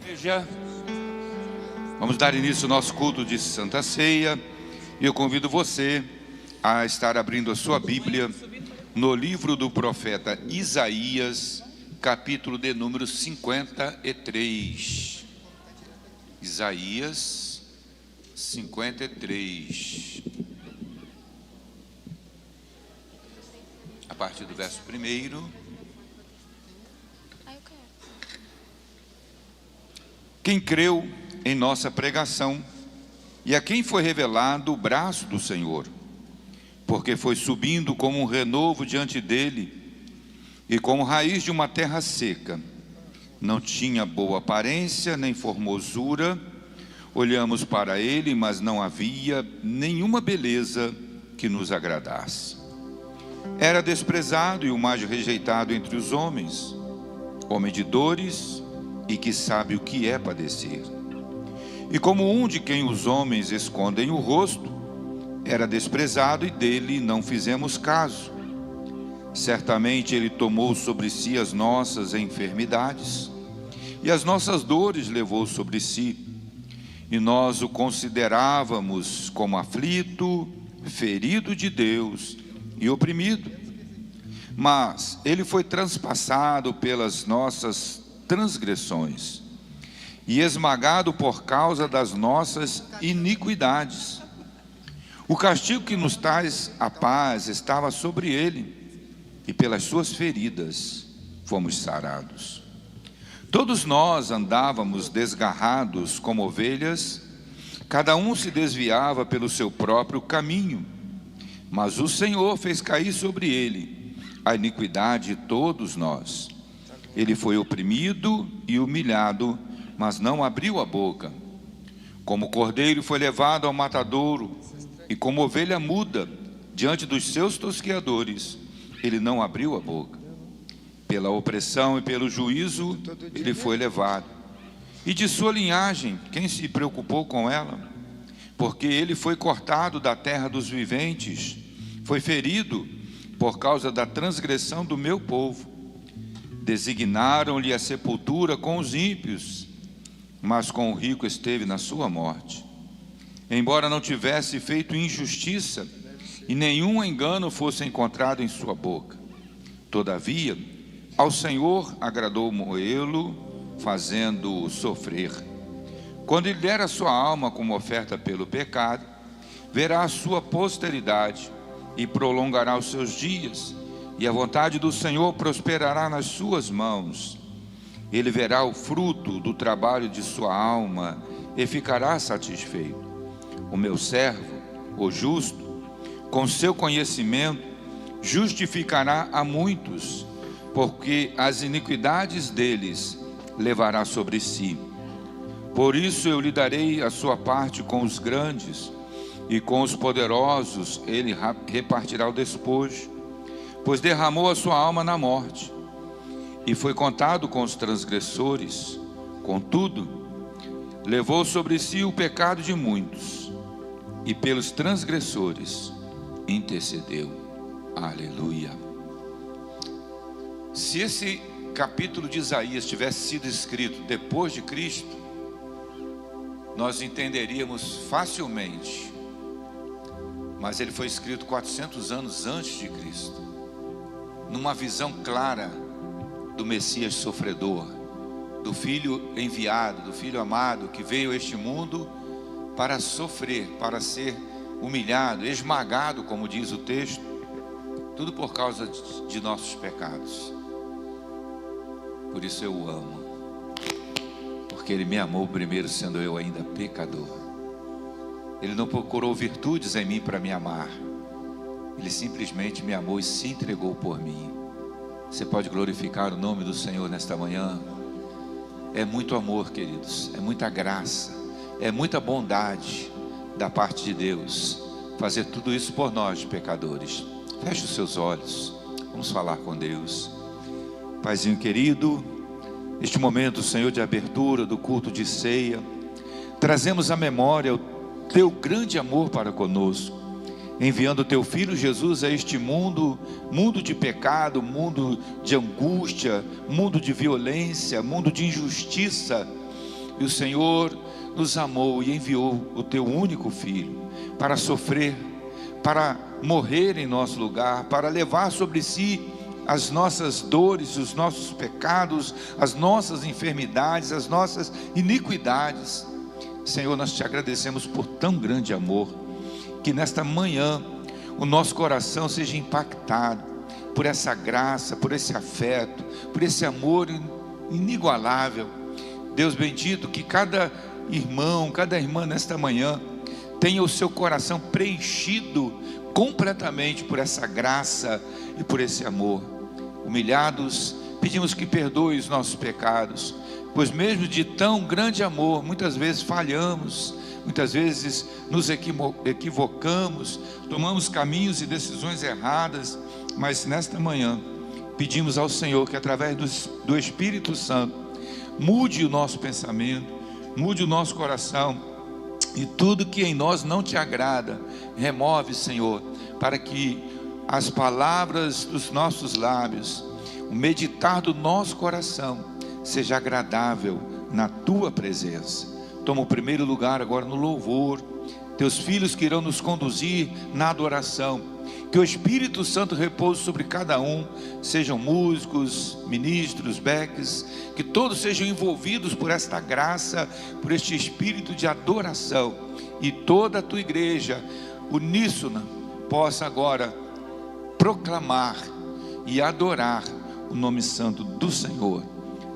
Igreja, vamos dar início ao nosso culto de Santa Ceia e eu convido você a estar abrindo a sua Bíblia no livro do profeta Isaías, capítulo de número 53. Isaías 53. A partir do verso 1. Quem creu em nossa pregação e a quem foi revelado o braço do Senhor, porque foi subindo como um renovo diante dele e como raiz de uma terra seca. Não tinha boa aparência nem formosura. Olhamos para ele, mas não havia nenhuma beleza que nos agradasse. Era desprezado e o mais rejeitado entre os homens, homem de dores e que sabe o que é padecer. E como um de quem os homens escondem o rosto, era desprezado e dele não fizemos caso. Certamente ele tomou sobre si as nossas enfermidades e as nossas dores levou sobre si. E nós o considerávamos como aflito, ferido de Deus e oprimido. Mas ele foi transpassado pelas nossas transgressões e esmagado por causa das nossas iniquidades. O castigo que nos traz a paz estava sobre ele, e pelas suas feridas fomos sarados. Todos nós andávamos desgarrados como ovelhas, cada um se desviava pelo seu próprio caminho, mas o Senhor fez cair sobre ele a iniquidade de todos nós. Ele foi oprimido e humilhado, mas não abriu a boca. Como cordeiro foi levado ao matadouro, e como ovelha muda diante dos seus tosqueadores, ele não abriu a boca. Pela opressão e pelo juízo ele foi levado. E de sua linhagem, quem se preocupou com ela? Porque ele foi cortado da terra dos viventes, foi ferido por causa da transgressão do meu povo. Designaram-lhe a sepultura com os ímpios, mas com o rico esteve na sua morte. Embora não tivesse feito injustiça, e nenhum engano fosse encontrado em sua boca. Todavia, ao Senhor agradou moê-lo, fazendo-o sofrer. Quando ele der a sua alma como oferta pelo pecado, verá a sua posteridade e prolongará os seus dias, e a vontade do Senhor prosperará nas suas mãos. Ele verá o fruto do trabalho de sua alma e ficará satisfeito. O meu servo, o justo, com seu conhecimento, justificará a muitos, porque as iniquidades deles levará sobre si. Por isso eu lhe darei a sua parte com os grandes, e com os poderosos ele repartirá o despojo, pois derramou a sua alma na morte, e foi contado com os transgressores. Contudo, levou sobre si o pecado de muitos, e pelos transgressores intercedeu. Aleluia. Se esse capítulo de Isaías tivesse sido escrito depois de Cristo, nós entenderíamos facilmente, mas ele foi escrito 400 anos antes de Cristo, numa visão clara do Messias sofredor, do Filho enviado, do Filho amado, que veio a este mundo para sofrer, para ser humilhado, esmagado, como diz o texto, tudo por causa de nossos pecados. Por isso eu o amo, porque ele me amou primeiro, sendo eu ainda pecador. Ele não procurou virtudes em mim para me amar, ele simplesmente me amou e se entregou por mim. Você pode glorificar o nome do Senhor nesta manhã? É muito amor, queridos, é muita graça, é muita bondade da parte de Deus fazer tudo isso por nós, pecadores. Feche os seus olhos, vamos falar com Deus. Paizinho querido, neste momento, Senhor, de abertura do culto de ceia, trazemos à memória o teu grande amor para conosco, enviando o teu Filho Jesus a este mundo, mundo de pecado, mundo de angústia, mundo de violência, mundo de injustiça, E o Senhor nos amou e enviou o teu único filho para sofrer, para morrer em nosso lugar, para levar sobre si as nossas dores, os nossos pecados, as nossas enfermidades, as nossas iniquidades. Senhor, nós te agradecemos por tão grande amor, que nesta manhã o nosso coração seja impactado por essa graça, por esse afeto, por esse amor inigualável. Deus bendito, que cada irmão, cada irmã nesta manhã tenha o seu coração preenchido completamente por essa graça e por esse amor. Humilhados, pedimos que perdoe os nossos pecados, pois mesmo de tão grande amor, muitas vezes falhamos, muitas vezes nos equivocamos, tomamos caminhos e decisões erradas, mas nesta manhã pedimos ao Senhor que através do Espírito Santo mude o nosso pensamento, mude o nosso coração, e tudo que em nós não te agrada, remove, Senhor, para que as palavras dos nossos lábios, o meditar do nosso coração seja agradável na tua presença. Toma o primeiro lugar agora no louvor, teus filhos que irão nos conduzir na adoração. Que o Espírito Santo repouse sobre cada um, sejam músicos, ministros, beques, que todos sejam envolvidos por esta graça, por este espírito de adoração, e toda a tua igreja uníssona possa agora proclamar e adorar o nome santo do Senhor.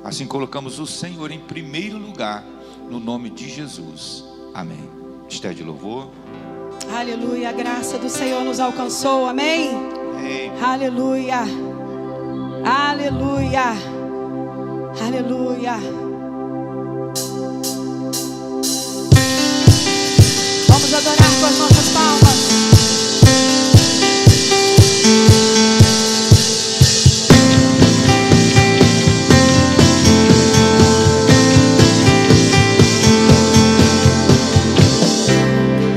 Assim colocamos o Senhor em primeiro lugar, no nome de Jesus. Amém. Esté de louvor. Aleluia, a graça do Senhor nos alcançou, amém? Amém. Aleluia, aleluia, aleluia. Vamos adorar com as nossas palmas.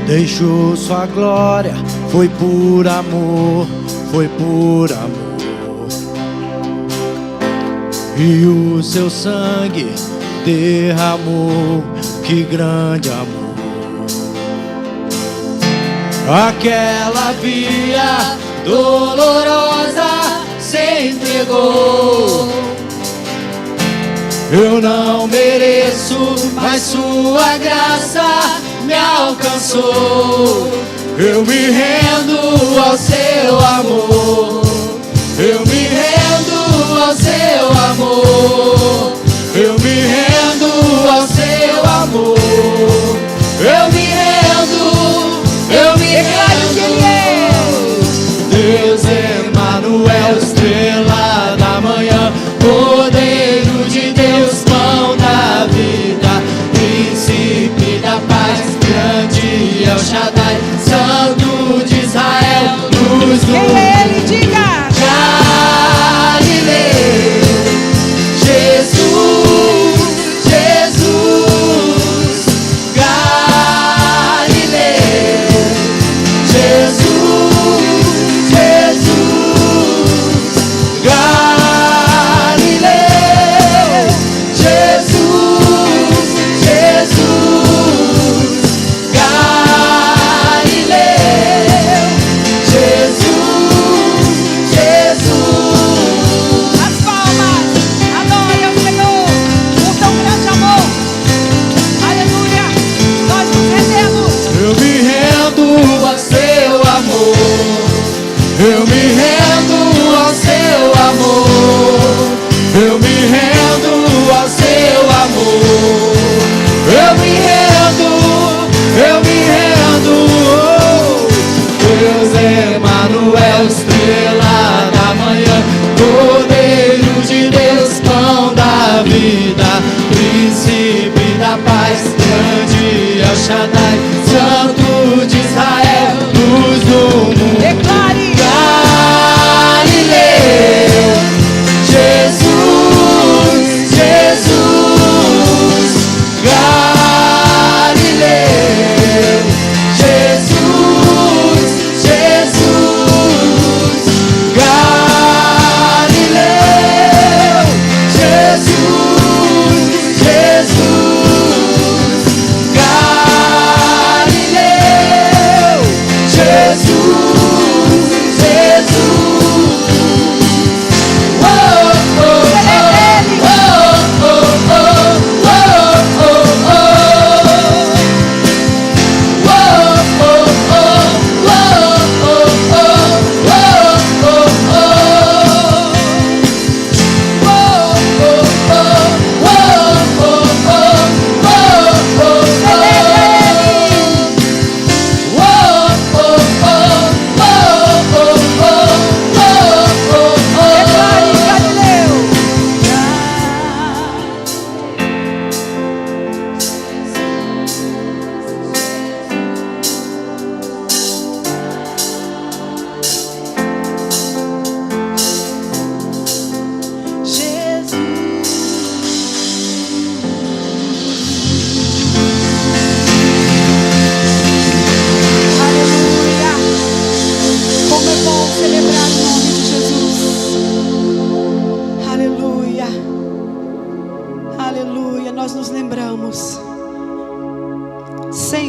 Deixou sua glória, foi por amor, foi por amor. E o seu sangue derramou, que grande amor. Aquela via dolorosa se entregou. Eu não mereço, mas sua graça me alcançou. Eu me rendo ao seu amor. Eu me rendo ao seu amor. Eu me rendo ao seu amor. Eu me rendo, eu me rendo. Deus Emanuel, estrela da manhã, Cordeiro de Deus, pão da vida, príncipe da paz, grande El Shaddai, Santo de Israel, luz do Quem é ele? Diga! Galileu. Jesus, Jesus, Galileu. Jesus, Jesus, Galileu. Jesus, Jesus, Galileu. Jesus, Jesus. As palmas, adore ao Senhor por tão grande amor. Aleluia, nós nos rendemos. Eu me rendo ao seu amor. Eu me rendo ao seu amor. Eu me rendo ao seu amor. Eu me rendo, eu me rendo. Deus Emanuel, estrela da manhã, Cordeiro de Deus, pão da vida, príncipe da paz, grande El Shaddai, Santo de Israel, luz do mundo. Declare! Galileu, Jesus, Jesus, Galileu, Jesus, Jesus, Galileu, Jesus, Jesus,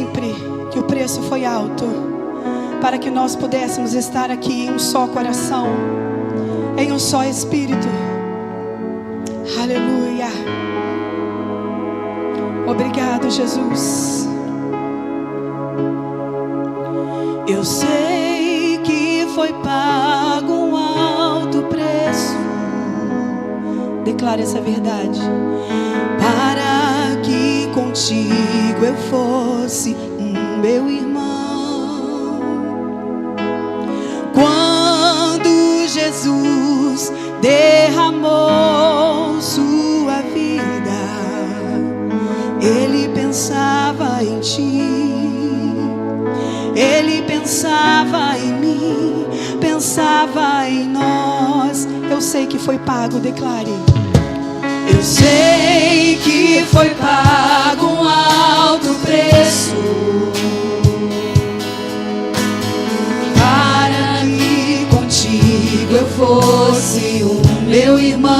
sempre que o preço foi alto para que nós pudéssemos estar aqui em um só coração, em um só espírito. Aleluia. Obrigado, Jesus. Eu sei que foi pago um alto preço. Declare essa verdade. Para que contigo eu fosse meu irmão. Quando Jesus derramou sua vida, Ele pensava em ti, Ele pensava em mim, pensava em nós. Eu sei que foi pago, declare. Eu sei que foi pago um alto preço para que contigo eu fosse o meu irmão.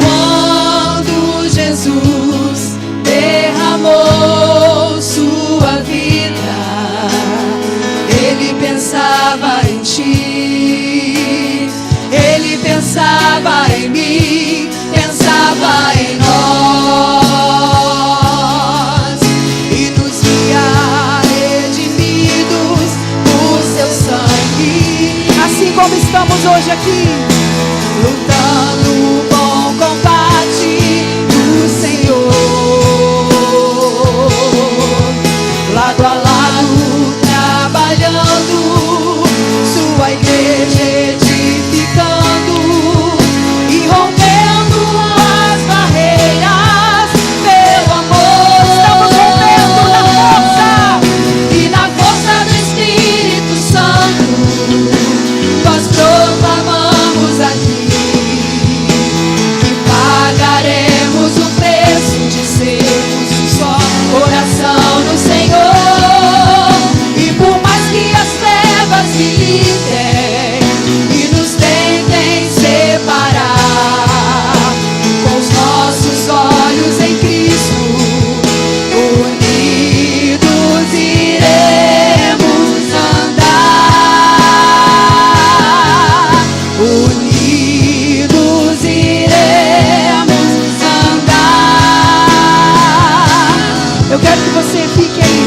Quando Jesus derramou sua vida, Ele pensava em ti, Ele pensava em mim, pensava em nós, e nos via redimidos por seu sangue. Assim como estamos hoje aqui, lutando o bom combate do Senhor, lado a lado, trabalhando sua igreja, edificando e rompendo as barreiras pelo amor. Estamos rompendo na força e na força do Espírito Santo. Nós proclamamos aqui que pagaremos o preço de sermos um só coração no Senhor. E por mais que as trevas militem e nos tentem separar, com os nossos olhos em Cristo, unidos iremos andar. Unidos iremos andar. Eu quero que você fique aí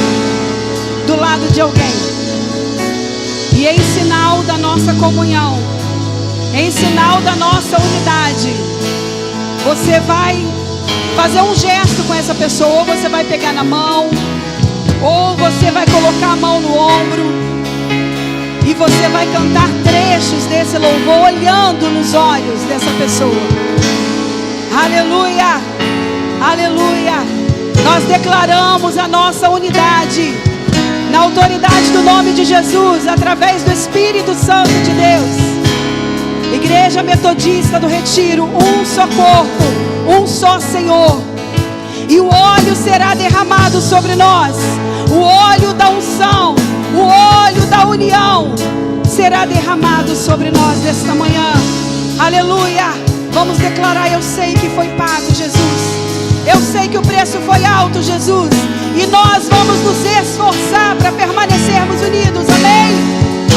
do lado de alguém, e em sinal da nossa comunhão, em sinal da nossa unidade, você vai fazer um gesto com essa pessoa. Ou você vai pegar na mão, ou você vai colocar a mão no ombro, e você vai cantar trechos desse louvor olhando nos olhos dessa pessoa. Aleluia, aleluia. Nós declaramos a nossa unidade na autoridade do nome de Jesus, através do Espírito Santo de Deus. Igreja Metodista do Retiro, um só corpo, um só Senhor. E o óleo será derramado sobre nós, o óleo da unção, o óleo da união será derramado sobre nós nesta manhã. Aleluia. Vamos declarar: eu sei que foi pago, Jesus. Eu sei que o preço foi alto, Jesus. E nós vamos nos esforçar para permanecermos unidos. Amém?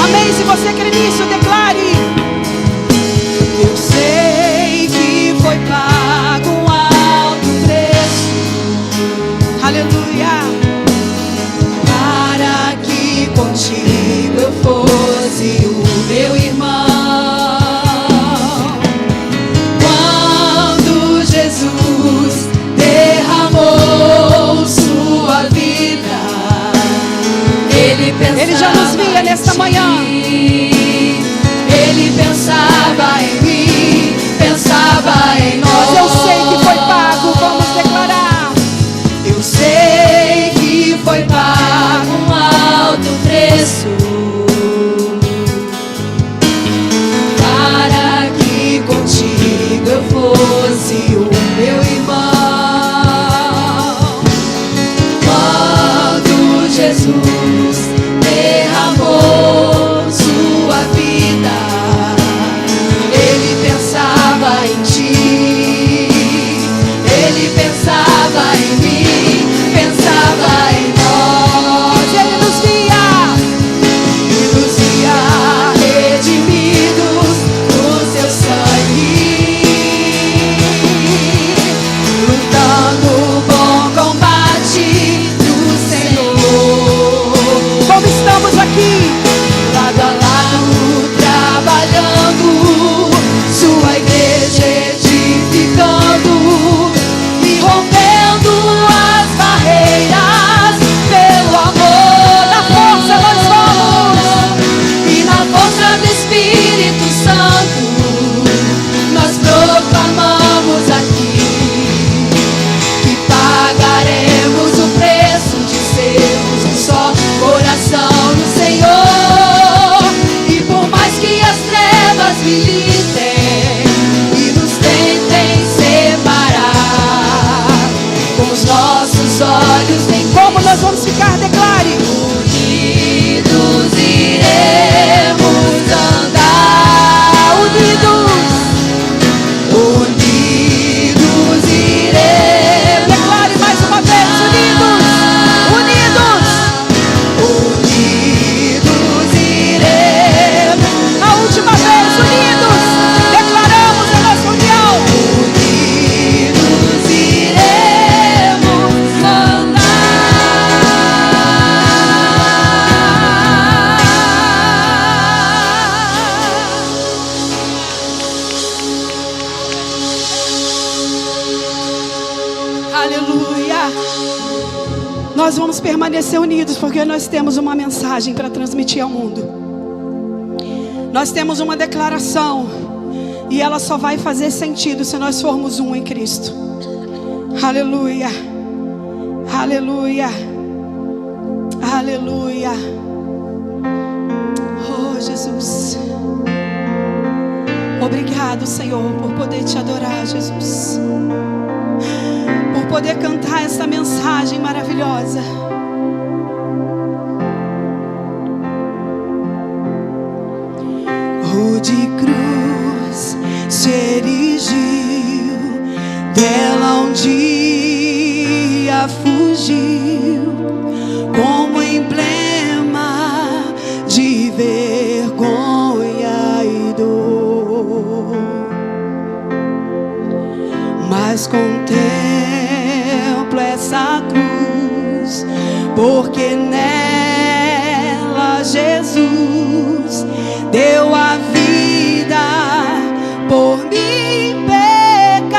Amém. Se você crê nisso, declare: eu sei que foi pago um alto preço. Aleluia. Para que contigo eu fosse o meu irmão. Quando Jesus derramou sua vida, Ele já nos via nesta manhã. Ele pensava em mim, pensava em nós. Mas eu sei que foi pago, vamos declarar: eu sei que foi pago um alto preço para que contigo eu fosse o meu irmão. Quando Jesus derramou sua vida, Ele pensava em ti, Ele pensava em mim, nós vamos permanecer unidos, porque nós temos uma mensagem para transmitir ao mundo. Nós temos uma declaração, e ela só vai fazer sentido se nós formos um em Cristo. Aleluia, aleluia, aleluia. Oh Jesus, obrigado, Senhor, por poder te adorar, Jesus, por poder cantar essa mensagem maravilhosa. De cruz se erigiu, dela um dia fugiu, como emblema de vergonha e dor. Mas contemplo essa cruz, porque nela Jesus deu a vida por mim, pecador.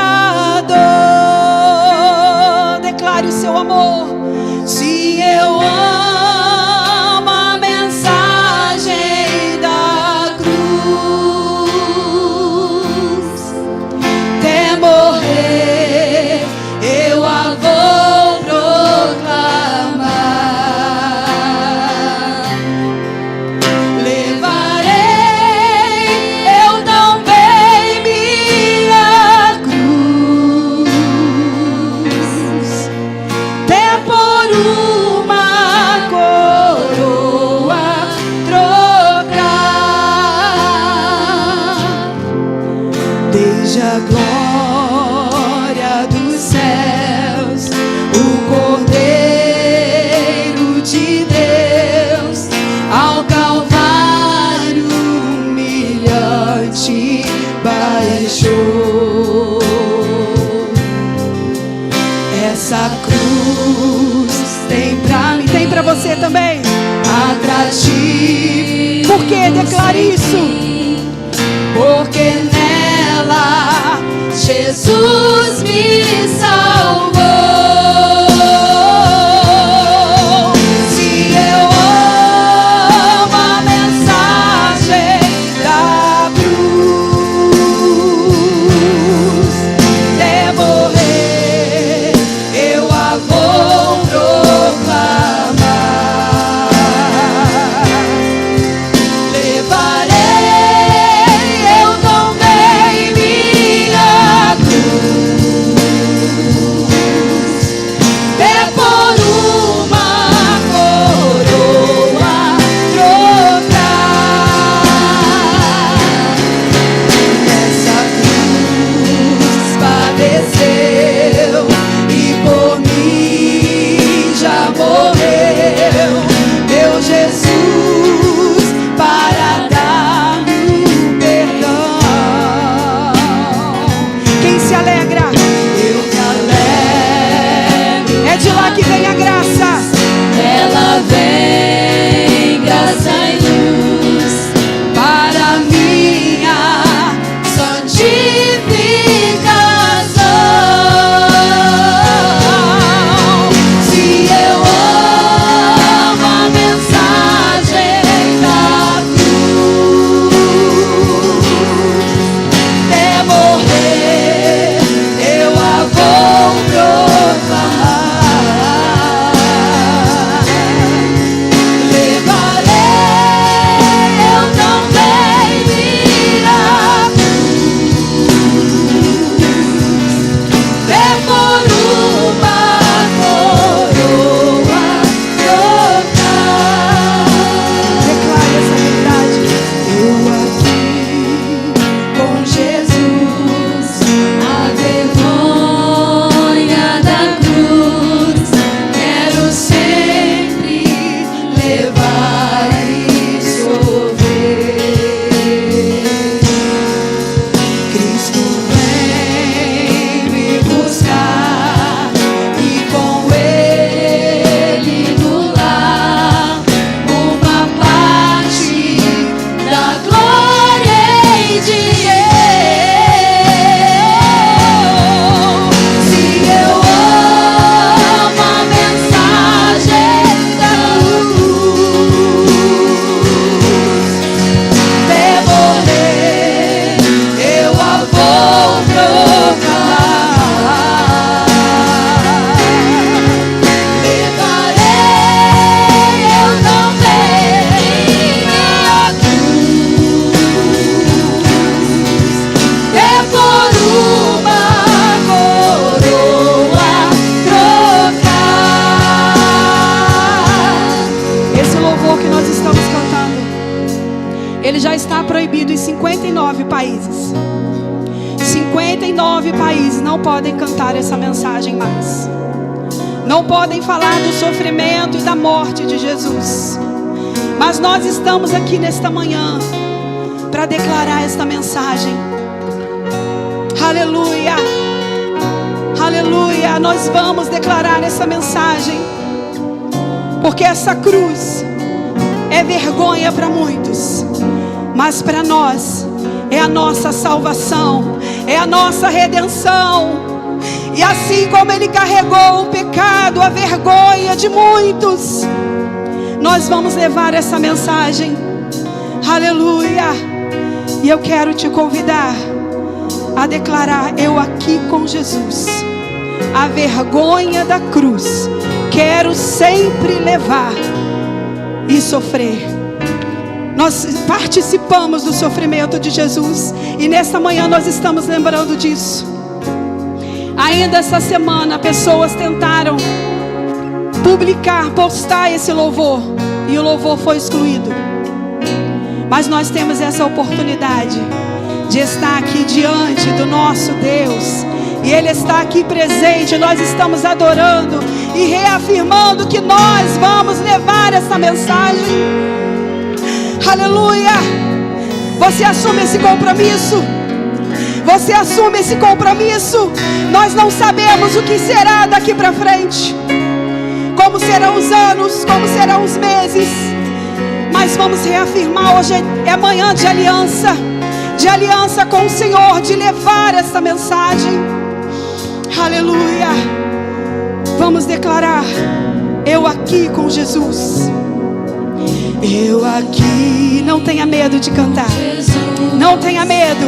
Declare o seu amor. Se eu amo a mensagem da cruz, até morrer eu a vou proclamar. Levarei eu também minha cruz, até por uma coroa trocar. Desde a glória dos céus, o Cordeiro de Deus ao Calvário humilhante baixou. Essa cruz tem pra mim, tem pra você também, atrativo. Por que declare isso? Porque nela Jesus me salvou. Se eu amo a mensagem da cruz, até morrer eu a vou proclamar. Levarei eu também minha cruz, ele já está proibido em 59 países. 59 países não podem cantar essa mensagem mais. Não podem falar do sofrimento e da morte de Jesus. Mas nós estamos aqui nesta manhã para declarar esta mensagem. Aleluia, aleluia. Nós vamos declarar essa mensagem, porque essa cruz é vergonha para muitos, mas para nós é a nossa salvação, é a nossa redenção. E assim como Ele carregou o pecado, a vergonha de muitos, nós vamos levar essa mensagem. Aleluia. E eu quero te convidar a declarar: eu aqui com Jesus, a vergonha da cruz quero sempre levar e sofrer. Nós participamos do sofrimento de Jesus, e nesta manhã nós estamos lembrando disso. Ainda essa semana pessoas tentaram postar esse louvor, e o louvor foi excluído. Mas nós temos essa oportunidade de estar aqui diante do nosso Deus, e Ele está aqui presente. Nós estamos adorando e reafirmando que nós vamos levar essa mensagem. Aleluia. Você assume esse compromisso? Você assume esse compromisso? Nós não sabemos o que será daqui para frente, como serão os anos, como serão os meses, mas vamos reafirmar. Hoje é manhã de aliança com o Senhor, de levar essa mensagem. Aleluia. Vamos declarar: eu aqui com Jesus. Eu aqui. Não tenha medo de cantar. Não tenha medo.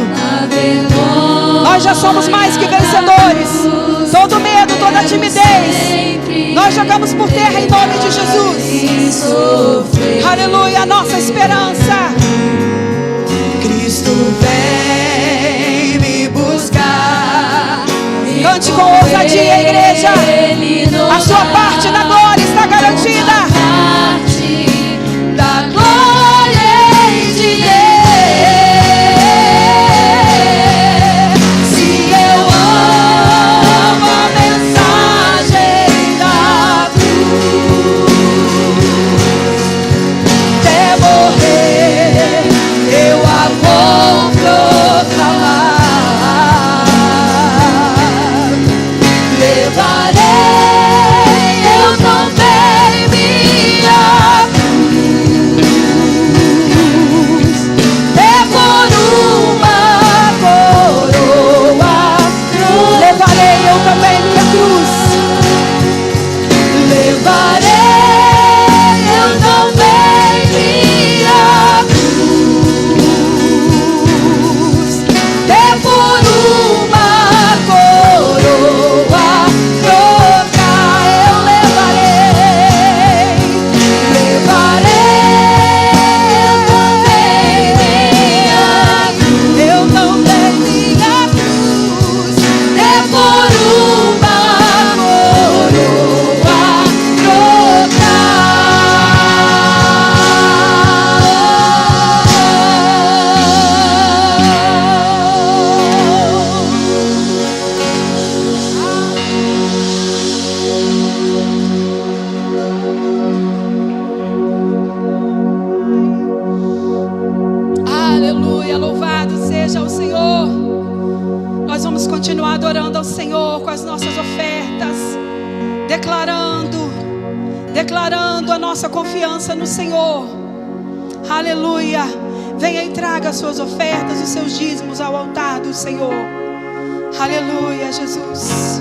Nós já somos mais que vencedores. Todo medo, toda timidez, nós jogamos por terra em nome de Jesus. Aleluia, a nossa esperança. Cristo vem me buscar. Cante com ousadia, igreja. A sua parte da glória está garantida. Da glória de Deus. Se eu amo a mensagem da cruz, até morrer eu a vou proclamar. Levarei eu também minha cruz, é por uma coroa. Levarei eu também minha cruz. Levarei eu também minha cruz, é por uma coroa trocar. Eu levarei eu também minha cruz, é por uma coroa Aleluia, louvado seja o Senhor. Nós vamos continuar adorando ao Senhor com as nossas ofertas, declarando a nossa confiança no Senhor. Aleluia. Venha e traga as suas ofertas, os seus dízimos ao altar do Senhor. Aleluia, Jesus.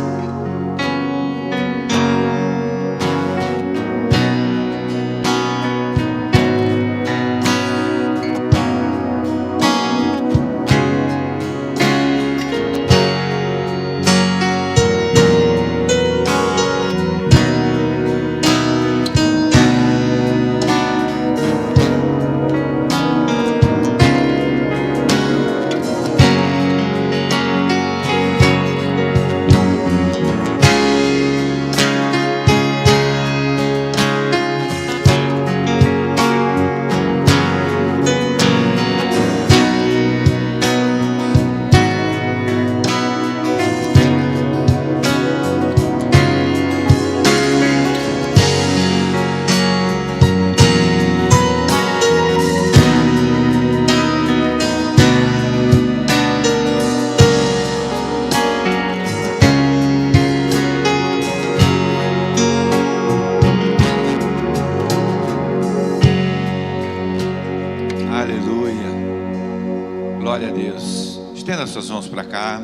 Glória a Deus. Estenda suas mãos para cá.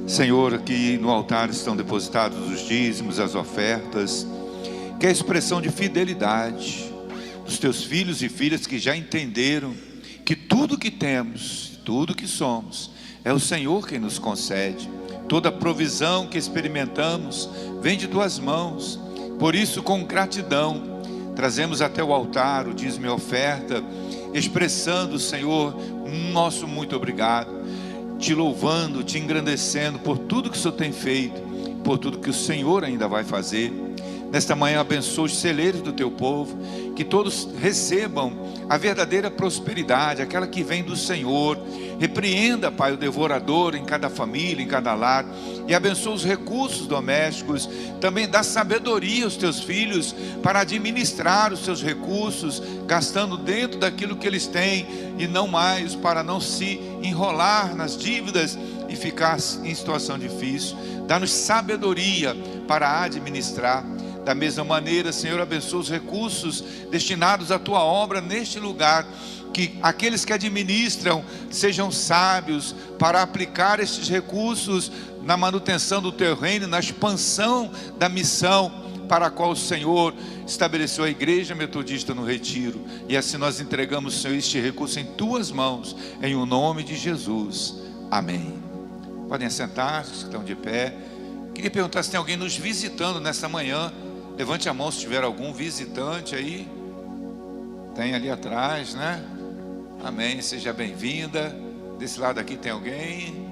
Senhor, aqui no altar estão depositados os dízimos, as ofertas, que é a expressão de fidelidade dos teus filhos e filhas que já entenderam que tudo que temos, tudo que somos, é o Senhor quem nos concede. Toda provisão que experimentamos vem de tuas mãos. Por isso, com gratidão, trazemos até o altar o dízimo e a oferta, expressando, Senhor, nosso muito obrigado, te louvando, te engrandecendo por tudo que o Senhor tem feito, por tudo que o Senhor ainda vai fazer. Nesta manhã abençoa os celeiros do teu povo, que todos recebam a verdadeira prosperidade, aquela que vem do Senhor. Repreenda, Pai, o devorador em cada família, em cada lar, e abençoa os recursos domésticos. Também dá sabedoria aos teus filhos para administrar os seus recursos, gastando dentro daquilo que eles têm e não mais, para não se enrolar nas dívidas e ficar em situação difícil. Dá-nos sabedoria para administrar. Da mesma maneira, Senhor, abençoa os recursos destinados à tua obra neste lugar, que aqueles que administram sejam sábios para aplicar estes recursos na manutenção do teu reino, na expansão da missão para a qual o Senhor estabeleceu a Igreja Metodista no Retiro. E assim nós entregamos, Senhor, este recurso em tuas mãos, em o nome de Jesus. Amém. Podem sentar, que estão de pé. Queria perguntar se tem alguém nos visitando nessa manhã. Levante a mão se tiver algum visitante aí. Tem ali atrás, né? Amém, seja bem-vinda. Desse lado aqui tem alguém?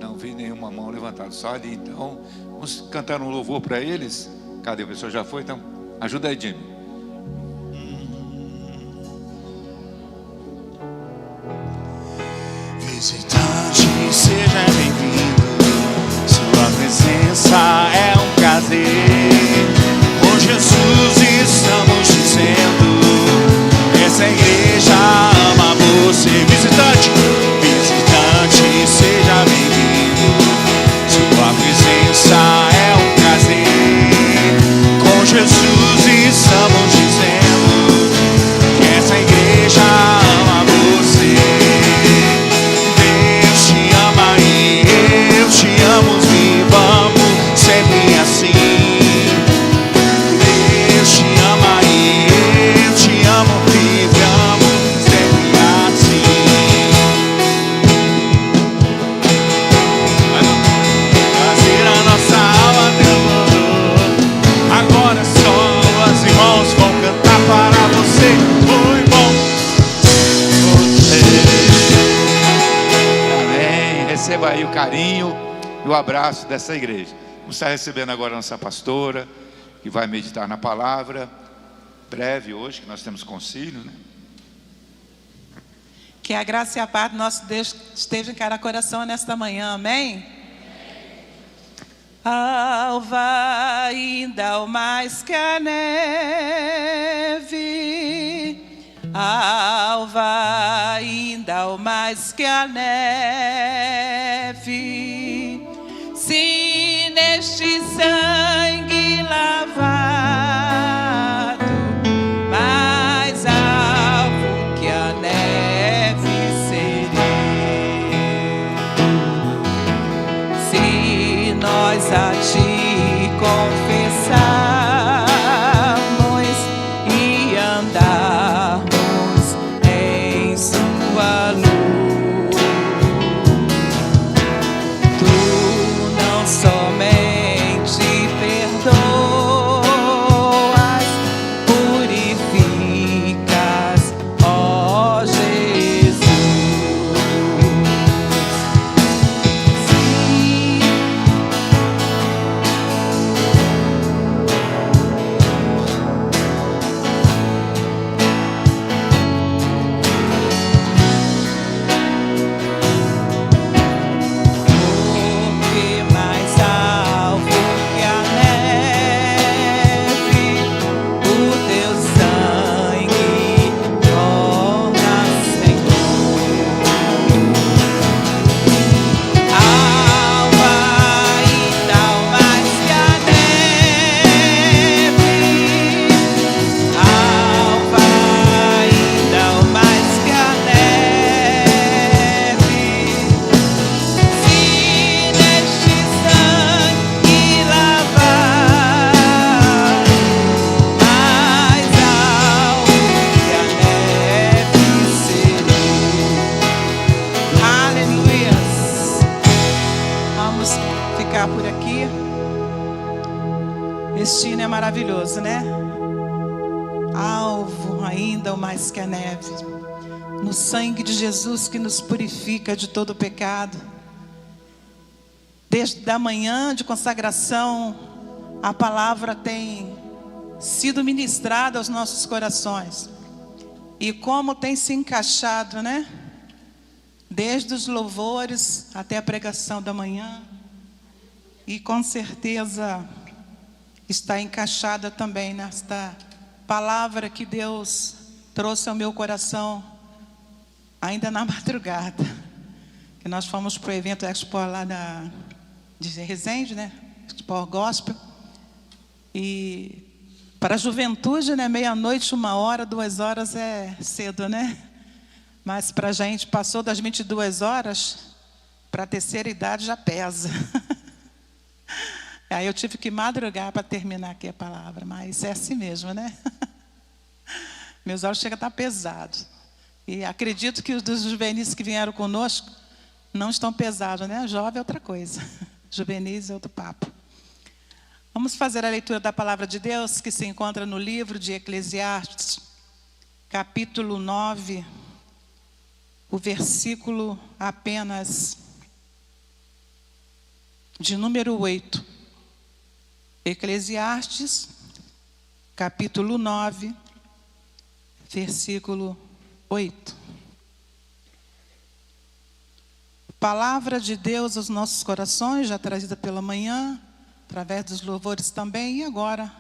Não vi nenhuma mão levantada, só ali. Então, vamos cantar um louvor para eles. Cadê? A pessoa já foi? Então, ajuda aí, Jimmy. Visitante, seja bem-vindo. Sua presença é um prazer. Com Jesus estamos dizendo: essa igreja ama você. Visitante, visitante, seja bem-vindo. Sua presença é um prazer. Com Jesus estamos dizendo que essa igreja ama você. Deus te ama e eu te amo. Vivamos sempre assim. Receba aí o carinho e o abraço dessa igreja. Vamos estar recebendo agora a nossa pastora, que vai meditar na palavra. Breve hoje, que nós temos concílio, né? Que a graça e a paz do nosso Deus esteja em cada coração nesta manhã, amém? Alva ainda ao mais que a neve, alva ainda ao mais que a neve, se neste sangue lavado, mais alvo que a neve serei, se nós a ti confessarmos e andarmos em sua luz, tu não somente maravilhoso, né? Alvo ainda o mais que a neve, no sangue de Jesus que nos purifica de todo pecado. Desde a manhã de consagração, a palavra tem sido ministrada aos nossos corações. E como tem se encaixado, né? Desde os louvores até a pregação da manhã. E com certeza está encaixada também nesta palavra que Deus trouxe ao meu coração ainda na madrugada. Que nós fomos para o evento Expo lá de Resende, né? Expo Gospel. E para a juventude, né? Meia-noite, 1h, 2h é cedo, né? Mas para a gente, passou das 22 horas, para a terceira idade já pesa. Aí eu tive que madrugar para terminar aqui a palavra, mas é assim mesmo, né? Meus olhos chegam a estar pesados. E acredito que os dos juvenis que vieram conosco não estão pesados, né? Jovem é outra coisa. Juvenis é outro papo. Vamos fazer a leitura da palavra de Deus que se encontra no livro de Eclesiastes, capítulo 9, o versículo apenas de número 8. Eclesiastes, capítulo 9, versículo 8. Palavra de Deus aos nossos corações, já trazida pela manhã, através dos louvores também, e agora,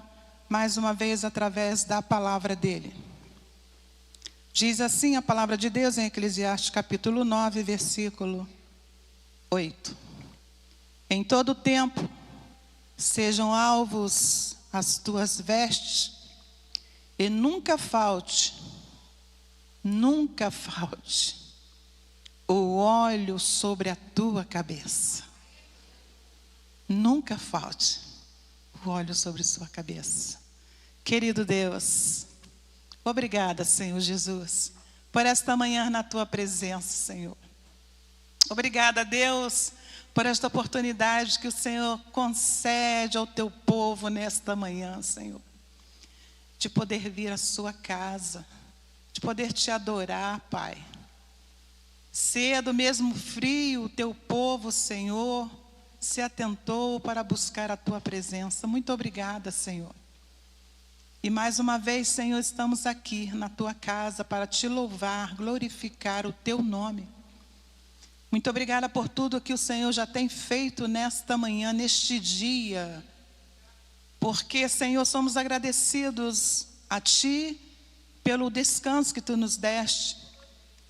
mais uma vez, através da palavra dele. Diz assim a palavra de Deus em Eclesiastes, capítulo 9, versículo 8. Em todo tempo, sejam alvos as tuas vestes, e nunca falte o óleo sobre a tua cabeça. Nunca falte o óleo sobre sua cabeça. Querido Deus, obrigada, Senhor Jesus, por esta manhã na tua presença, Senhor. Obrigada, Deus, por esta oportunidade que o Senhor concede ao teu povo nesta manhã, Senhor. De poder vir à sua casa, de poder te adorar, Pai. Cedo, mesmo frio, o teu povo, Senhor, se atentou para buscar a tua presença. Muito obrigada, Senhor. E mais uma vez, Senhor, estamos aqui na tua casa para te louvar, glorificar o teu nome. Muito obrigada por tudo que o Senhor já tem feito nesta manhã, neste dia. Porque, Senhor, somos agradecidos a Ti pelo descanso que Tu nos deste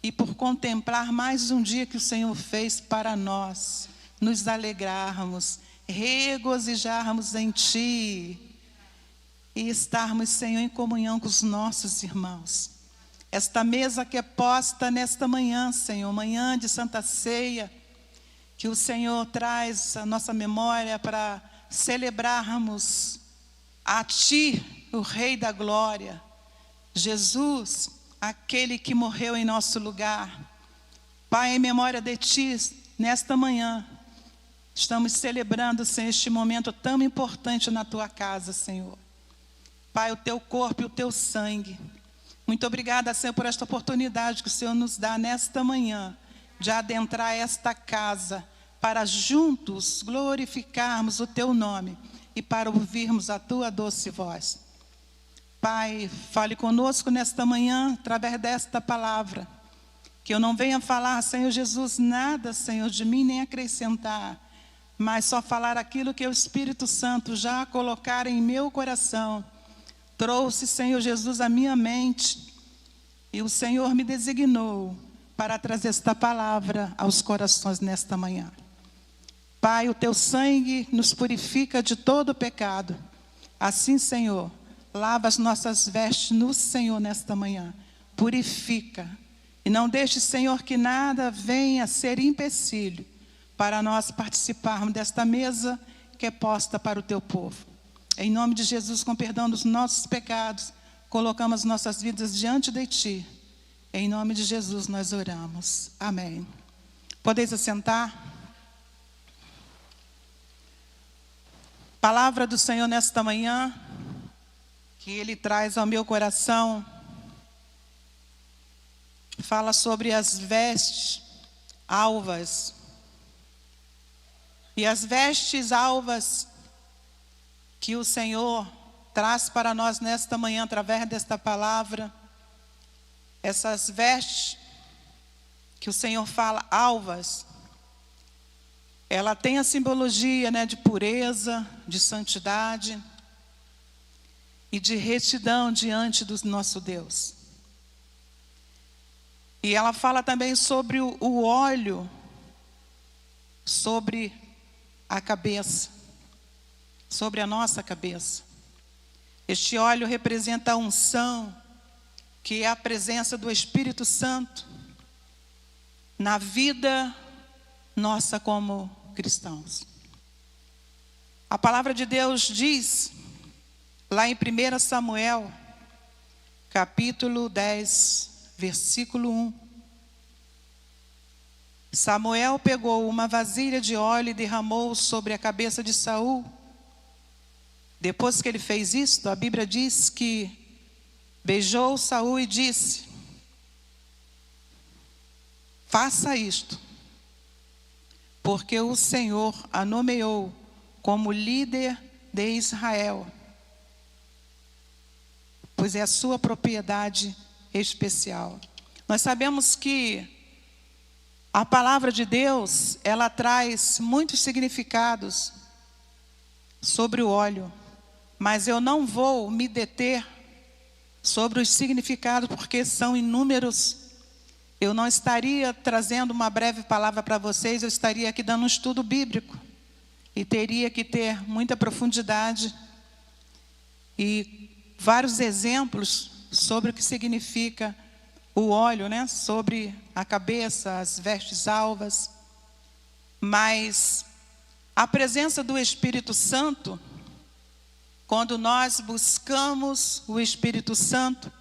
e por contemplar mais um dia que o Senhor fez para nós, nos alegrarmos, regozijarmos em Ti e estarmos, Senhor, em comunhão com os nossos irmãos. Esta mesa que é posta nesta manhã, Senhor, manhã de Santa Ceia, que o Senhor traz a nossa memória para celebrarmos a Ti, o Rei da Glória, Jesus, aquele que morreu em nosso lugar. Pai, em memória de Ti, nesta manhã, estamos celebrando, Senhor, este momento tão importante na Tua casa, Senhor. Pai, o Teu corpo e o Teu sangue. Muito obrigada, Senhor, por esta oportunidade que o Senhor nos dá nesta manhã, de adentrar esta casa, para juntos glorificarmos o Teu nome e para ouvirmos a Tua doce voz. Pai, fale conosco nesta manhã, através desta palavra, que eu não venha falar, Senhor Jesus, nada, Senhor, de mim, nem acrescentar, mas só falar aquilo que o Espírito Santo já colocar em meu coração. Trouxe, Senhor Jesus, a minha mente, e o Senhor me designou para trazer esta palavra aos corações nesta manhã. Pai, o Teu sangue nos purifica de todo pecado. Assim, Senhor, lava as nossas vestes no Senhor nesta manhã. Purifica. E não deixe, Senhor, que nada venha a ser empecilho para nós participarmos desta mesa que é posta para o Teu povo. Em nome de Jesus, com perdão dos nossos pecados, colocamos nossas vidas diante de Ti. Em nome de Jesus nós oramos. Amém. Podeis assentar. Palavra do Senhor nesta manhã, que ele traz ao meu coração fala sobre as vestes alvas. E as vestes alvas que o Senhor traz para nós nesta manhã através desta palavra, essas vestes que o Senhor fala alvas, ela tem a simbologia, né, de pureza, de santidade e de retidão diante do nosso Deus. E ela fala também sobre o óleo sobre a cabeça, sobre a nossa cabeça. Este óleo representa a unção, que é a presença do Espírito Santo na vida nossa como cristãos. A palavra de Deus diz, lá em 1 Samuel, capítulo 10, versículo 1. Samuel pegou uma vasilha de óleo e derramou sobre a cabeça de Saul. Depois que ele fez isto, a Bíblia diz que beijou Saul e disse: faça isto, porque o Senhor a nomeou como líder de Israel, pois é a sua propriedade especial. Nós sabemos que a palavra de Deus, ela traz muitos significados sobre o óleo, mas eu não vou me deter sobre os significados, porque são inúmeros. Eu não estaria trazendo uma breve palavra para vocês, eu estaria aqui dando um estudo bíblico, e teria que ter muita profundidade e vários exemplos sobre o que significa o óleo, né? Sobre a cabeça, as vestes alvas. Mas a presença do Espírito Santo, quando nós buscamos o Espírito Santo,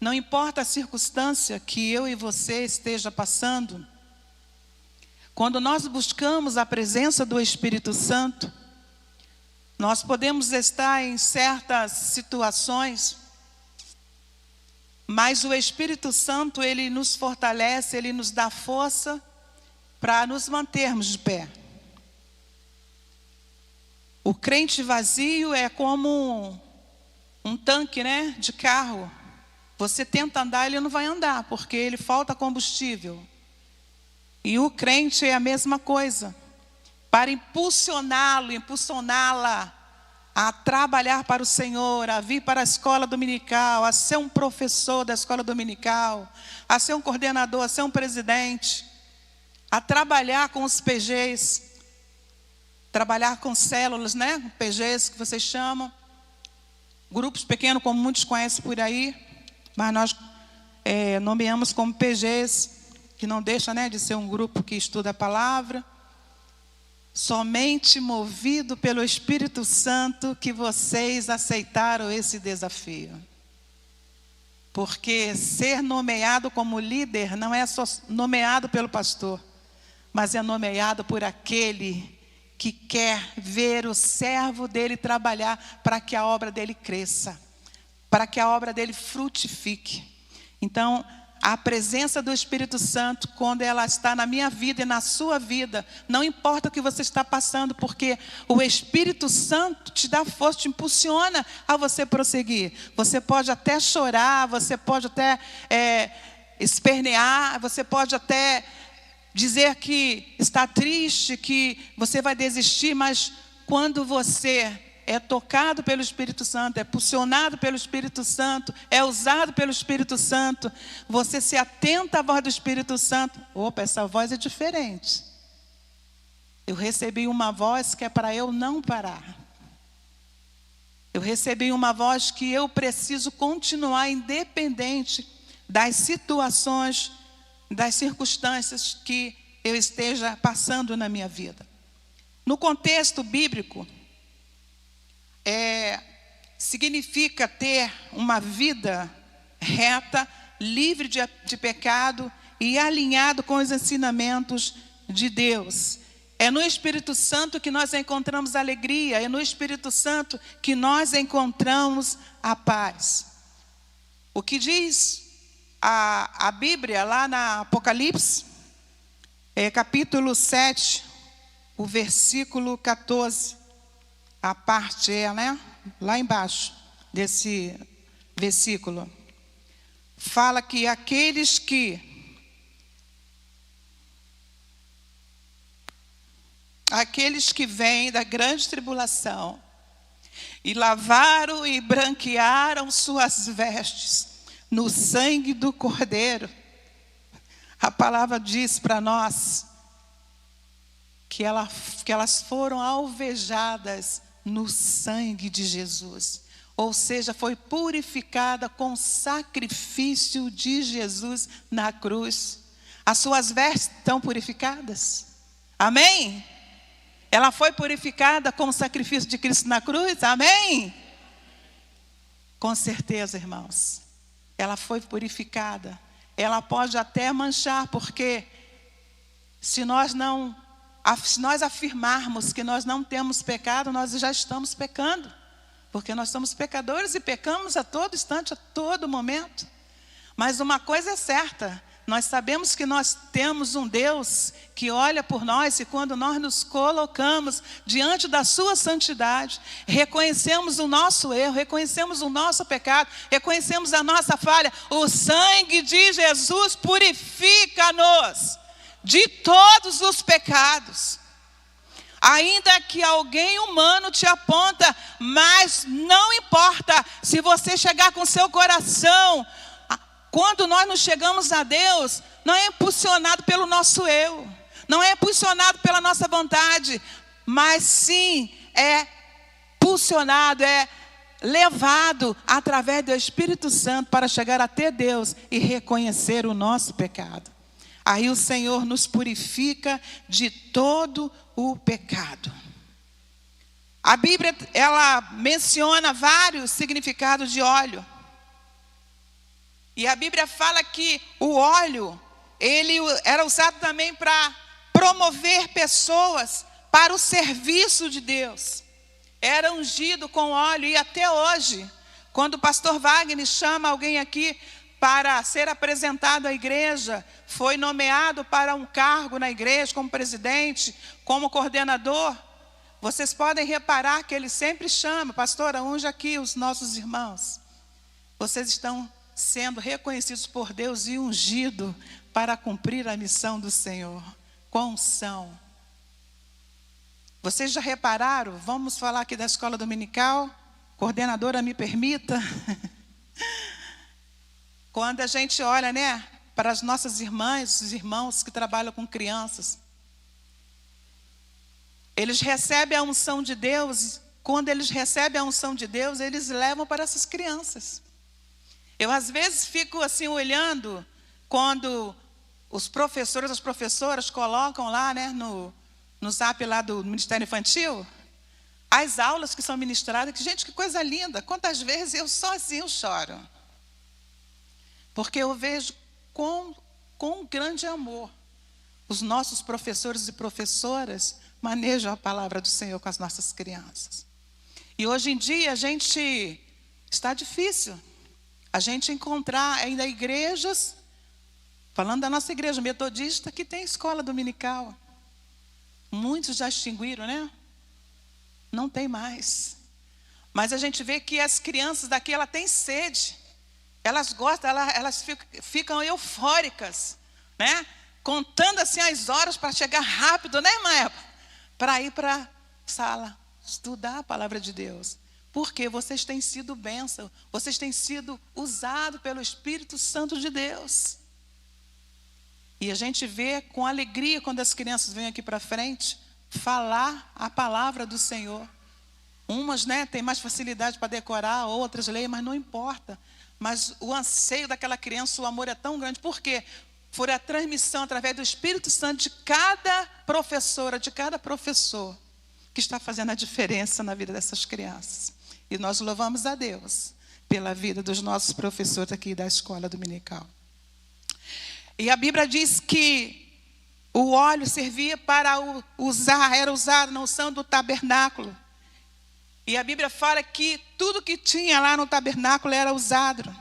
não importa a circunstância que eu e você esteja passando, quando nós buscamos a presença do Espírito Santo, nós podemos estar em certas situações, mas o Espírito Santo, ele nos fortalece, ele nos dá força para nos mantermos de pé. O crente vazio é como um tanque, né, de carro. Você tenta andar, ele não vai andar, porque ele falta combustível. E o crente é a mesma coisa. Para impulsioná-lo, impulsioná-la a trabalhar para o Senhor, a vir para a escola dominical, a ser um professor da escola dominical, a ser um coordenador, a ser um presidente, a trabalhar com os PGs, trabalhar com células, né? PGs que vocês chamam, grupos pequenos, como muitos conhecem por aí, mas nós nomeamos como PGs, que não deixa, né, de ser um grupo que estuda a palavra. Somente movido pelo Espírito Santo que vocês aceitaram esse desafio. Porque ser nomeado como líder não é só nomeado pelo pastor, mas é nomeado por aquele que quer ver o servo dele trabalhar para que a obra dele cresça, para que a obra dele frutifique. Então, a presença do Espírito Santo, quando ela está na minha vida e na sua vida, não importa o que você está passando, porque o Espírito Santo te dá força, te impulsiona a você prosseguir. Você pode até chorar, você pode até espernear, você pode até dizer que está triste, que você vai desistir, mas quando você é tocado pelo Espírito Santo, é impulsionado pelo Espírito Santo, é usado pelo Espírito Santo, você se atenta à voz do Espírito Santo. Opa, essa voz é diferente. Eu recebi uma voz que é para eu não parar. Eu recebi uma voz que eu preciso continuar independente das situações, das circunstâncias que eu esteja passando na minha vida. No contexto bíblico, significa ter uma vida reta, livre de pecado e alinhado com os ensinamentos de Deus. É no Espírito Santo que nós encontramos alegria, é no Espírito Santo que nós encontramos a paz. O que diz a Bíblia lá na Apocalipse, capítulo 7, o versículo 14, a parte lá embaixo desse versículo, fala que aqueles que vêm da grande tribulação e lavaram e branquearam suas vestes no sangue do Cordeiro. A palavra diz para nós que elas foram alvejadas no sangue de Jesus. Ou seja, foi purificada com o sacrifício de Jesus na cruz. As suas vestes estão purificadas. Amém? Ela foi purificada com o sacrifício de Cristo na cruz. Amém? Com certeza, irmãos. Ela foi purificada. Ela pode até manchar, porque se nós afirmarmos que nós não temos pecado, nós já estamos pecando. Porque nós somos pecadores e pecamos a todo instante, a todo momento. Mas uma coisa é certa, nós sabemos que nós temos um Deus que olha por nós, e quando nós nos colocamos diante da sua santidade, reconhecemos o nosso erro, reconhecemos o nosso pecado, reconhecemos a nossa falha, o sangue de Jesus purifica-nos de todos os pecados. Ainda que alguém humano te aponta, mas não importa, se você chegar com seu coração, quando nós nos chegamos a Deus, não é impulsionado pelo nosso eu, não é impulsionado pela nossa vontade, mas sim é impulsionado, é levado através do Espírito Santo para chegar até Deus e reconhecer o nosso pecado. Aí o Senhor nos purifica de todo o pecado. A Bíblia, ela menciona vários significados de óleo. E a Bíblia fala que o óleo, ele era usado também para promover pessoas para o serviço de Deus. Era ungido com óleo, e até hoje, quando o pastor Wagner chama alguém aqui para ser apresentado à igreja, foi nomeado para um cargo na igreja, como presidente, como coordenador, vocês podem reparar que ele sempre chama: pastora, unge aqui os nossos irmãos. Vocês estão sendo reconhecidos por Deus e ungidos para cumprir a missão do Senhor, com unção. Vocês já repararam? Vamos falar aqui da escola dominical. Coordenadora, me permita. Quando a gente olha, para as nossas irmãs, os irmãos que trabalham com crianças, eles recebem a unção de Deus. Quando eles recebem a unção de Deus, eles levam para essas crianças. Eu às vezes fico assim olhando, quando os professores, as professoras colocam lá, no zap lá do Ministério Infantil, as aulas que são ministradas. Gente, que coisa linda! Quantas vezes eu sozinho choro. Porque eu vejo com grande amor os nossos professores e professoras manejam a palavra do Senhor com as nossas crianças. E hoje em dia está difícil a gente encontrar ainda igrejas, falando da nossa igreja metodista, que tem escola dominical. Muitos já extinguiram, Não tem mais. Mas a gente vê que as crianças daqui, elas têm sede. Elas gostam, elas ficam eufóricas, contando assim as horas para chegar rápido, irmã Eva? Para ir para a sala, estudar a palavra de Deus. Porque vocês têm sido bênção, vocês têm sido usados pelo Espírito Santo de Deus. E a gente vê com alegria quando as crianças vêm aqui para frente falar a palavra do Senhor. Umas têm mais facilidade para decorar, outras leem, mas não importa. Mas o anseio daquela criança, o amor é tão grande. Por quê? Por a transmissão através do Espírito Santo de cada professora, de cada professor, que está fazendo a diferença na vida dessas crianças. E nós louvamos a Deus pela vida dos nossos professores aqui da escola dominical. E a Bíblia diz que O óleo servia para era usado na unção do tabernáculo. E a Bíblia fala que tudo que tinha lá no tabernáculo era usado.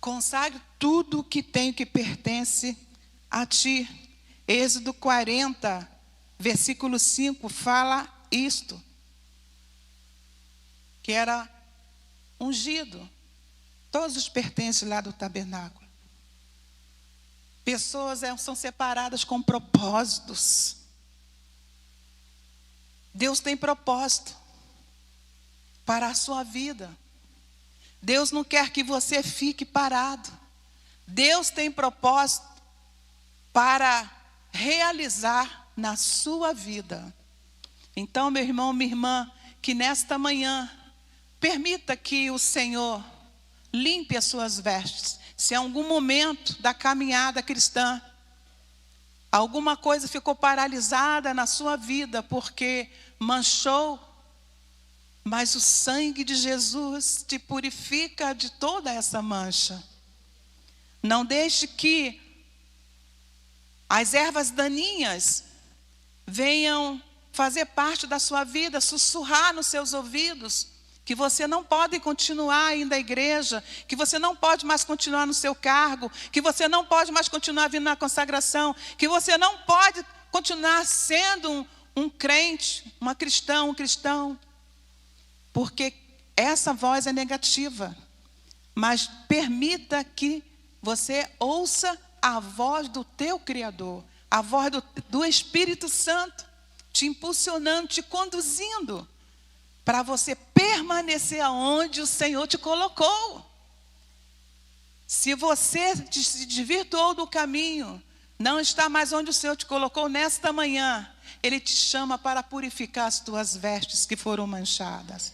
Consagre tudo que tem que pertence a ti. Êxodo 40, versículo 5, fala isto. Que era ungido. Todos os pertences lá do tabernáculo. Pessoas são separadas com propósitos. Deus tem propósito para a sua vida. Deus não quer que você fique parado. Deus tem propósito para realizar na sua vida. Então, meu irmão, minha irmã, que nesta manhã, permita que o Senhor limpe as suas vestes. Se em algum momento da caminhada cristã, alguma coisa ficou paralisada na sua vida porque manchou, mas o sangue de Jesus te purifica de toda essa mancha. Não deixe que as ervas daninhas venham fazer parte da sua vida, sussurrar nos seus ouvidos, que você não pode continuar indo à igreja, que você não pode mais continuar no seu cargo, que você não pode mais continuar vindo na consagração, que você não pode continuar sendo um crente, um cristão, porque essa voz é negativa. Mas permita que você ouça a voz do teu Criador, a voz do Espírito Santo, te impulsionando, te conduzindo, para você permanecer aonde o Senhor te colocou. Se você se desvirtuou do caminho, não está mais onde o Senhor te colocou nesta manhã, Ele te chama para purificar as tuas vestes que foram manchadas.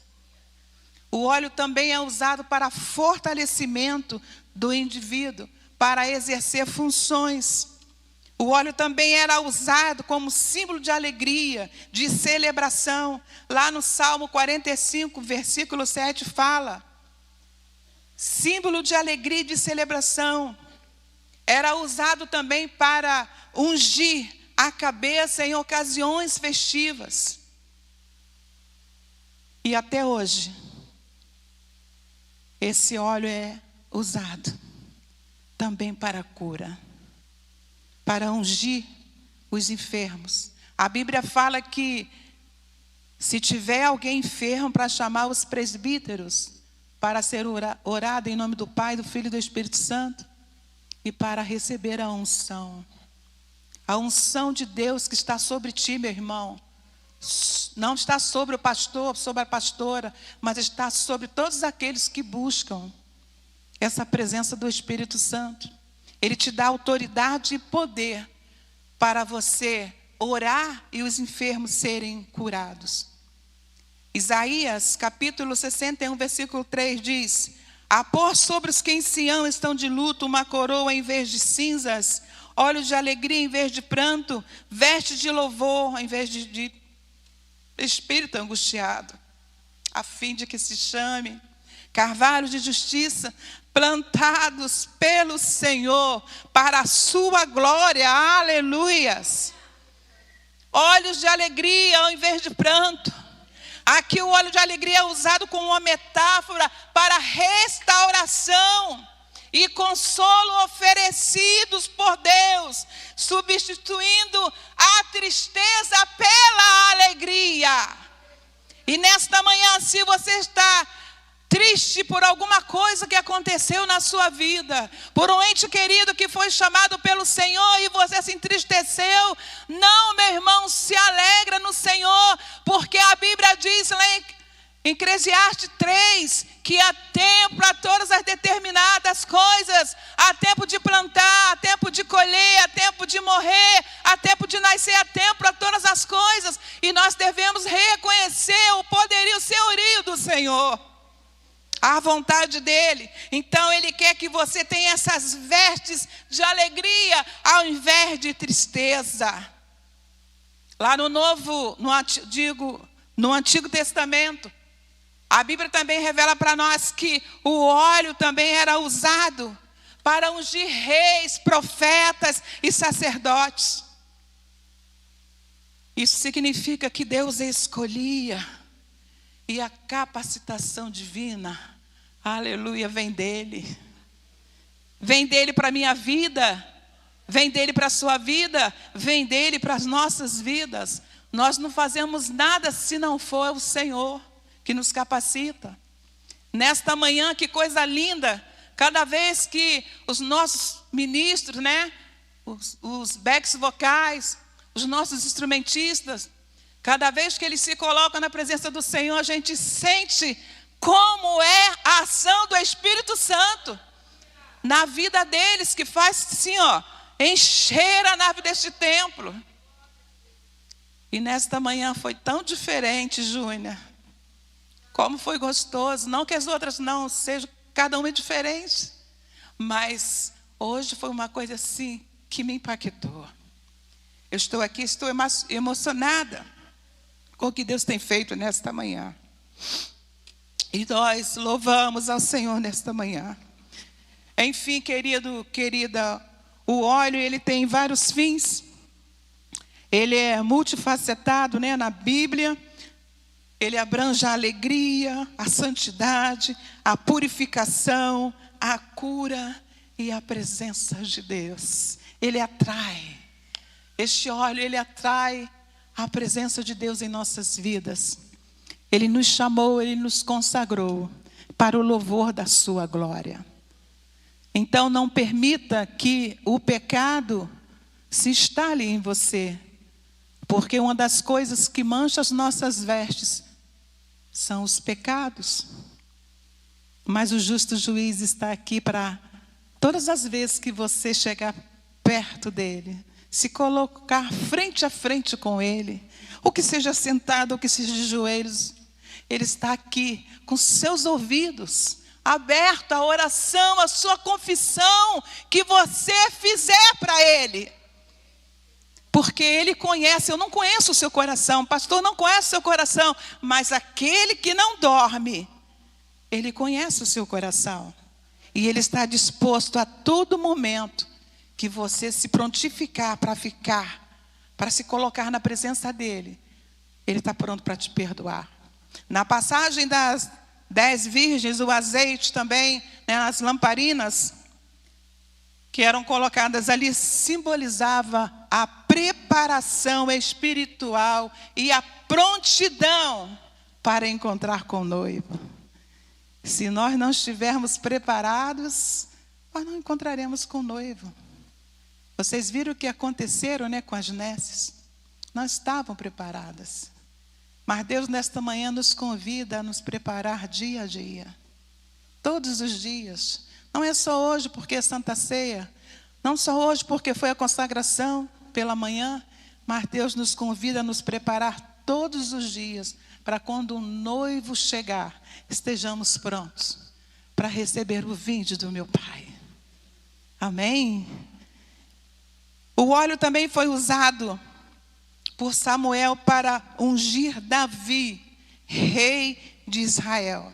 O óleo também é usado para fortalecimento do indivíduo, para exercer funções. O óleo também era usado como símbolo de alegria, de celebração. Lá no Salmo 45, versículo 7 fala: símbolo de alegria e de celebração. Era usado também para ungir a cabeça em ocasiões festivas. E até hoje, esse óleo é usado também para a cura, para ungir os enfermos. A Bíblia fala que se tiver alguém enfermo, para chamar os presbíteros, para ser orado em nome do Pai, do Filho e do Espírito Santo, e para receber a unção. A unção de Deus que está sobre ti, meu irmão, não está sobre o pastor, sobre a pastora, mas está sobre todos aqueles que buscam essa presença do Espírito Santo. Ele te dá autoridade e poder para você orar e os enfermos serem curados. Isaías, capítulo 61, versículo 3 diz: a pôr sobre os que em Sião estão de luto uma coroa em vez de cinzas, olhos de alegria em vez de pranto, vestes de louvor em vez de espírito angustiado, a fim de que se chame carvalhos de justiça, plantados pelo Senhor para a sua glória. Aleluias. Olhos de alegria ao invés de pranto. Aqui o óleo de alegria é usado como uma metáfora para restauração e consolo oferecidos por Deus, substituindo a tristeza pela alegria. E nesta manhã, se você está triste por alguma coisa que aconteceu na sua vida, por um ente querido que foi chamado pelo Senhor e você se entristeceu, não, meu irmão, se alegra no Senhor, porque a Bíblia diz lá em Eclesiastes 3, que há tempo para todas as determinadas coisas, há tempo de plantar, há tempo de colher, há tempo de morrer, há tempo de nascer, há tempo para todas as coisas, e nós devemos reconhecer o poderio, o senhorio do Senhor, a vontade dele. Então ele quer que você tenha essas vestes de alegria ao invés de tristeza. Lá no Antigo Testamento, a Bíblia também revela para nós que o óleo também era usado para ungir reis, profetas e sacerdotes. Isso significa que Deus escolhia, e a capacitação divina, aleluia, vem dele. Vem dele para a minha vida, vem dele para a sua vida, vem dele para as nossas vidas. Nós não fazemos nada se não for o Senhor que nos capacita. Nesta manhã, que coisa linda, cada vez que os nossos ministros, né, os backs vocais, os nossos instrumentistas, cada vez que eles se colocam na presença do Senhor, a gente sente como é a ação do Espírito Santo na vida deles, que faz assim, ó, encher a nave deste templo. E nesta manhã foi tão diferente, Júnior. Como foi gostoso. Não que as outras não sejam, cada uma é diferente. Mas hoje foi uma coisa assim que me impactou. Eu estou aqui, estou emocionada com o que Deus tem feito nesta manhã. E nós louvamos ao Senhor nesta manhã. Enfim, querida, o óleo, ele tem vários fins. Ele é multifacetado, né, na Bíblia. Ele abrange a alegria, a santidade, a purificação, a cura e a presença de Deus. Ele atrai. Este óleo, ele atrai a presença de Deus em nossas vidas. Ele nos chamou, ele nos consagrou para o louvor da sua glória. Então não permita que o pecado se instale em você, porque uma das coisas que mancha as nossas vestes são os pecados. Mas o justo juiz está aqui para, todas as vezes que você chegar perto dele, se colocar frente a frente com ele, ou que seja sentado, ou que seja de joelhos, ele está aqui com seus ouvidos aberto à oração, à sua confissão que você fizer para ele. Porque ele conhece, eu não conheço o seu coração, o pastor não conhece o seu coração, mas aquele que não dorme, ele conhece o seu coração. E ele está disposto a todo momento que você se prontificar para ficar, para se colocar na presença dele, ele está pronto para te perdoar. Na passagem das 10 virgens, o azeite também, né, as lamparinas que eram colocadas ali, simbolizava a preparação espiritual e a prontidão para encontrar com o noivo. Se nós não estivermos preparados, nós não encontraremos com o noivo. Vocês viram o que aconteceram, né, com as nécias? Não estavam preparadas. Mas Deus nesta manhã nos convida a nos preparar dia a dia. Todos os dias. Não é só hoje porque é Santa Ceia. Não só hoje porque foi a consagração pela manhã. Mas Deus nos convida a nos preparar todos os dias. Para quando o noivo chegar, estejamos prontos para receber o vinde do meu Pai. Amém? O óleo também foi usado por Samuel para ungir Davi, rei de Israel.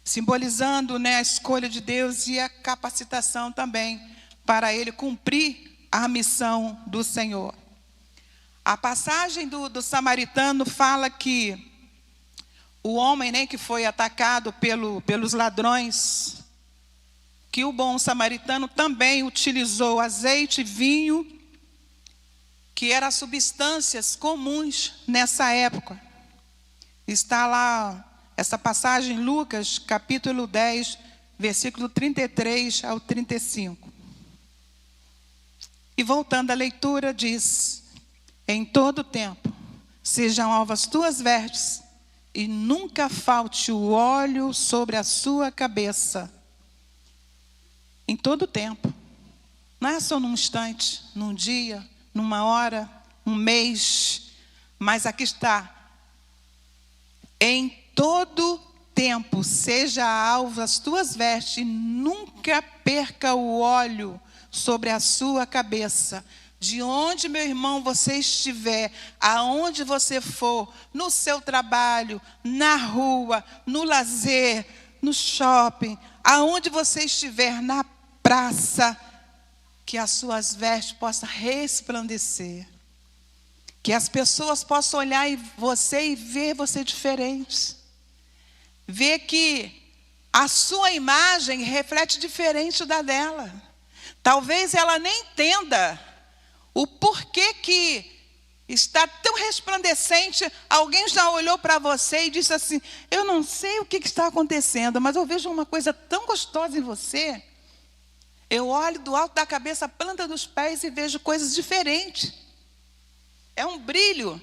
Simbolizando, né, a escolha de Deus e a capacitação também para ele cumprir a missão do Senhor. A passagem do samaritano fala que o homem, né, que foi atacado pelos ladrões, que o bom samaritano também utilizou azeite e vinho, que eram substâncias comuns nessa época. Está lá essa passagem em Lucas, capítulo 10, versículo 33 ao 35. E voltando à leitura, diz: em todo tempo sejam alvas as tuas vestes, e nunca falte o óleo sobre a sua cabeça. Em todo tempo. Não é só num instante, num dia, numa hora, um mês, mas aqui está. Em todo tempo seja alva as tuas vestes, e nunca perca o óleo sobre a sua cabeça. De onde, meu irmão, você estiver, aonde você for, no seu trabalho, na rua, no lazer, no shopping, aonde você estiver, na praia, praça, que as suas vestes possam resplandecer. Que as pessoas possam olhar em você e ver você diferente. Ver que a sua imagem reflete diferente da dela. Talvez ela nem entenda o porquê que está tão resplandecente. Alguém já olhou para você e disse assim: eu não sei o que está acontecendo, mas eu vejo uma coisa tão gostosa em você. Eu olho do alto da cabeça à planta dos pés e vejo coisas diferentes. É um brilho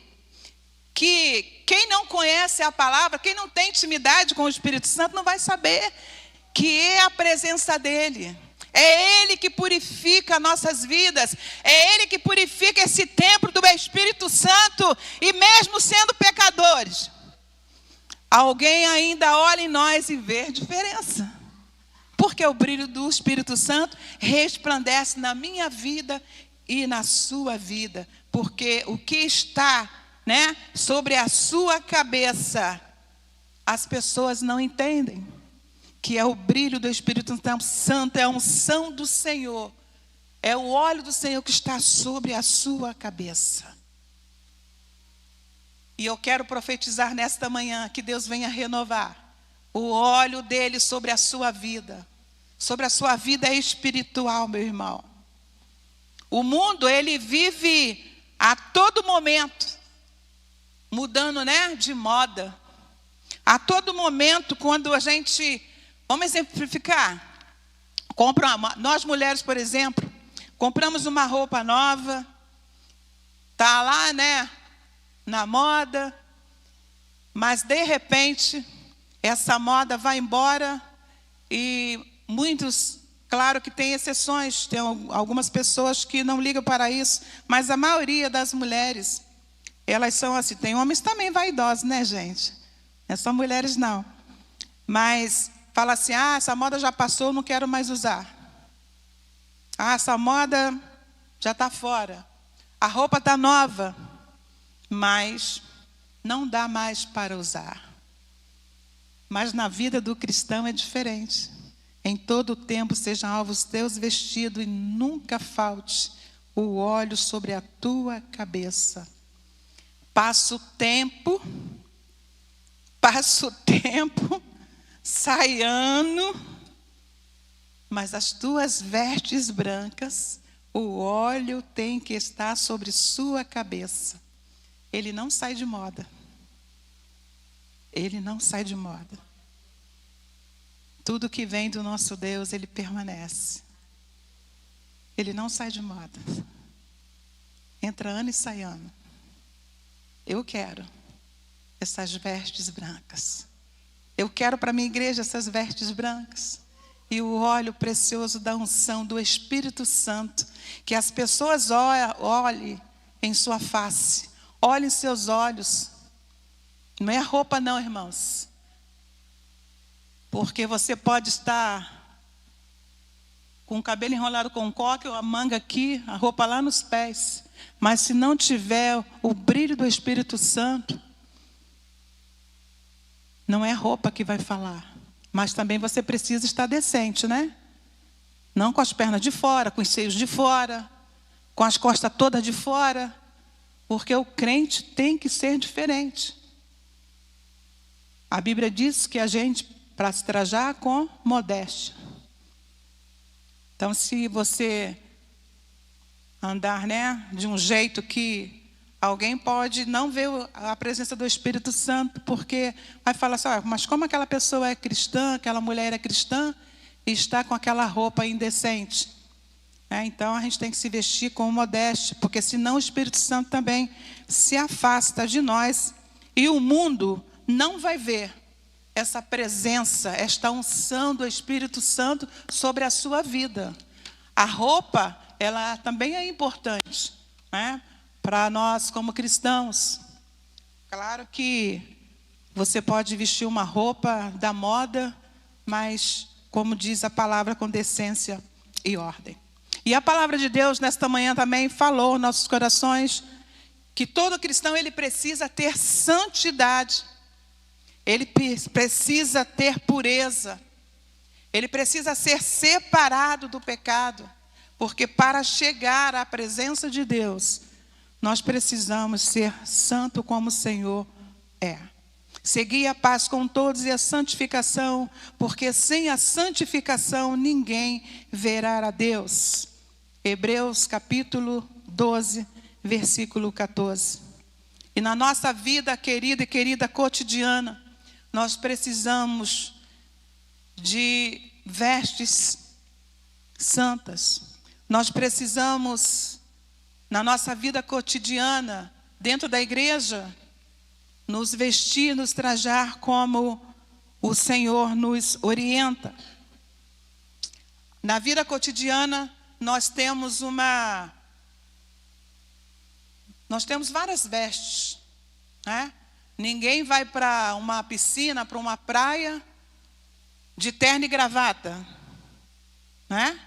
que quem não conhece a palavra, quem não tem intimidade com o Espírito Santo, não vai saber que é a presença dele. É Ele que purifica nossas vidas. É Ele que purifica esse templo do Espírito Santo. E mesmo sendo pecadores, alguém ainda olha em nós e vê diferença. Porque o brilho do Espírito Santo resplandece na minha vida e na sua vida. Porque o que está, sobre a sua cabeça, as pessoas não entendem. Que é o brilho do Espírito Santo, é a unção do Senhor. É o óleo do Senhor que está sobre a sua cabeça. E eu quero profetizar nesta manhã que Deus venha renovar o óleo dele sobre a sua vida. Sobre a sua vida espiritual, meu irmão. O mundo, ele vive a todo momento mudando, de moda. A todo momento, quando a gente... Vamos exemplificar. Nós mulheres, por exemplo, compramos uma roupa nova, está lá, na moda, mas de repente, essa moda vai embora e muitos, claro que tem exceções, tem algumas pessoas que não ligam para isso, mas a maioria das mulheres, elas são assim. Tem homens também vaidosos, gente? Não é só mulheres, não. Mas... fala assim: essa moda já passou, não quero mais usar. Essa moda já está fora. A roupa está nova, mas não dá mais para usar. Mas na vida do cristão é diferente. Em todo o tempo sejam alvos teus vestidos e nunca falte o óleo sobre a tua cabeça. Passa o tempo, sai ano, mas as tuas vestes brancas, o óleo tem que estar sobre sua cabeça. Ele não sai de moda. Ele não sai de moda. Tudo que vem do nosso Deus, ele permanece. Ele não sai de moda. Entra ano e sai ano. Eu quero essas vestes brancas. Eu quero para a minha igreja essas vestes brancas. E o óleo precioso da unção do Espírito Santo. Que as pessoas olhem em sua face. Olhem em seus olhos. Não é a roupa não, irmãos. Porque você pode estar com o cabelo enrolado com um coque, ou a manga aqui, a roupa lá nos pés. Mas se não tiver o brilho do Espírito Santo, não é a roupa que vai falar. Mas também você precisa estar decente, Não com as pernas de fora, com os seios de fora, com as costas todas de fora. Porque o crente tem que ser diferente. A Bíblia diz que a gente, para se trajar com modéstia. Então, se você andar, de um jeito que alguém pode não ver a presença do Espírito Santo, porque vai falar assim: mas como aquela pessoa é cristã, aquela mulher é cristã, e está com aquela roupa indecente? Então, a gente tem que se vestir com modéstia, porque senão o Espírito Santo também se afasta de nós, e o mundo não vai ver essa presença, esta unção do Espírito Santo sobre a sua vida. A roupa, ela também é importante, para nós como cristãos. Claro que você pode vestir uma roupa da moda, mas, como diz a palavra, com decência e ordem. E a palavra de Deus nesta manhã também falou aos nossos corações que todo cristão ele precisa ter santidade. Ele precisa ter pureza. Ele precisa ser separado do pecado, porque para chegar à presença de Deus, nós precisamos ser santo como o Senhor é. Segui a paz com todos e a santificação, porque sem a santificação ninguém verá a Deus. Hebreus capítulo 12, versículo 14. E na nossa vida querida cotidiana, nós precisamos de vestes santas. Nós precisamos, na nossa vida cotidiana, dentro da igreja, nos vestir, nos trajar como o Senhor nos orienta. Na vida cotidiana, nós temos várias vestes, né? Ninguém vai para uma piscina, para uma praia, de terno e gravata, né?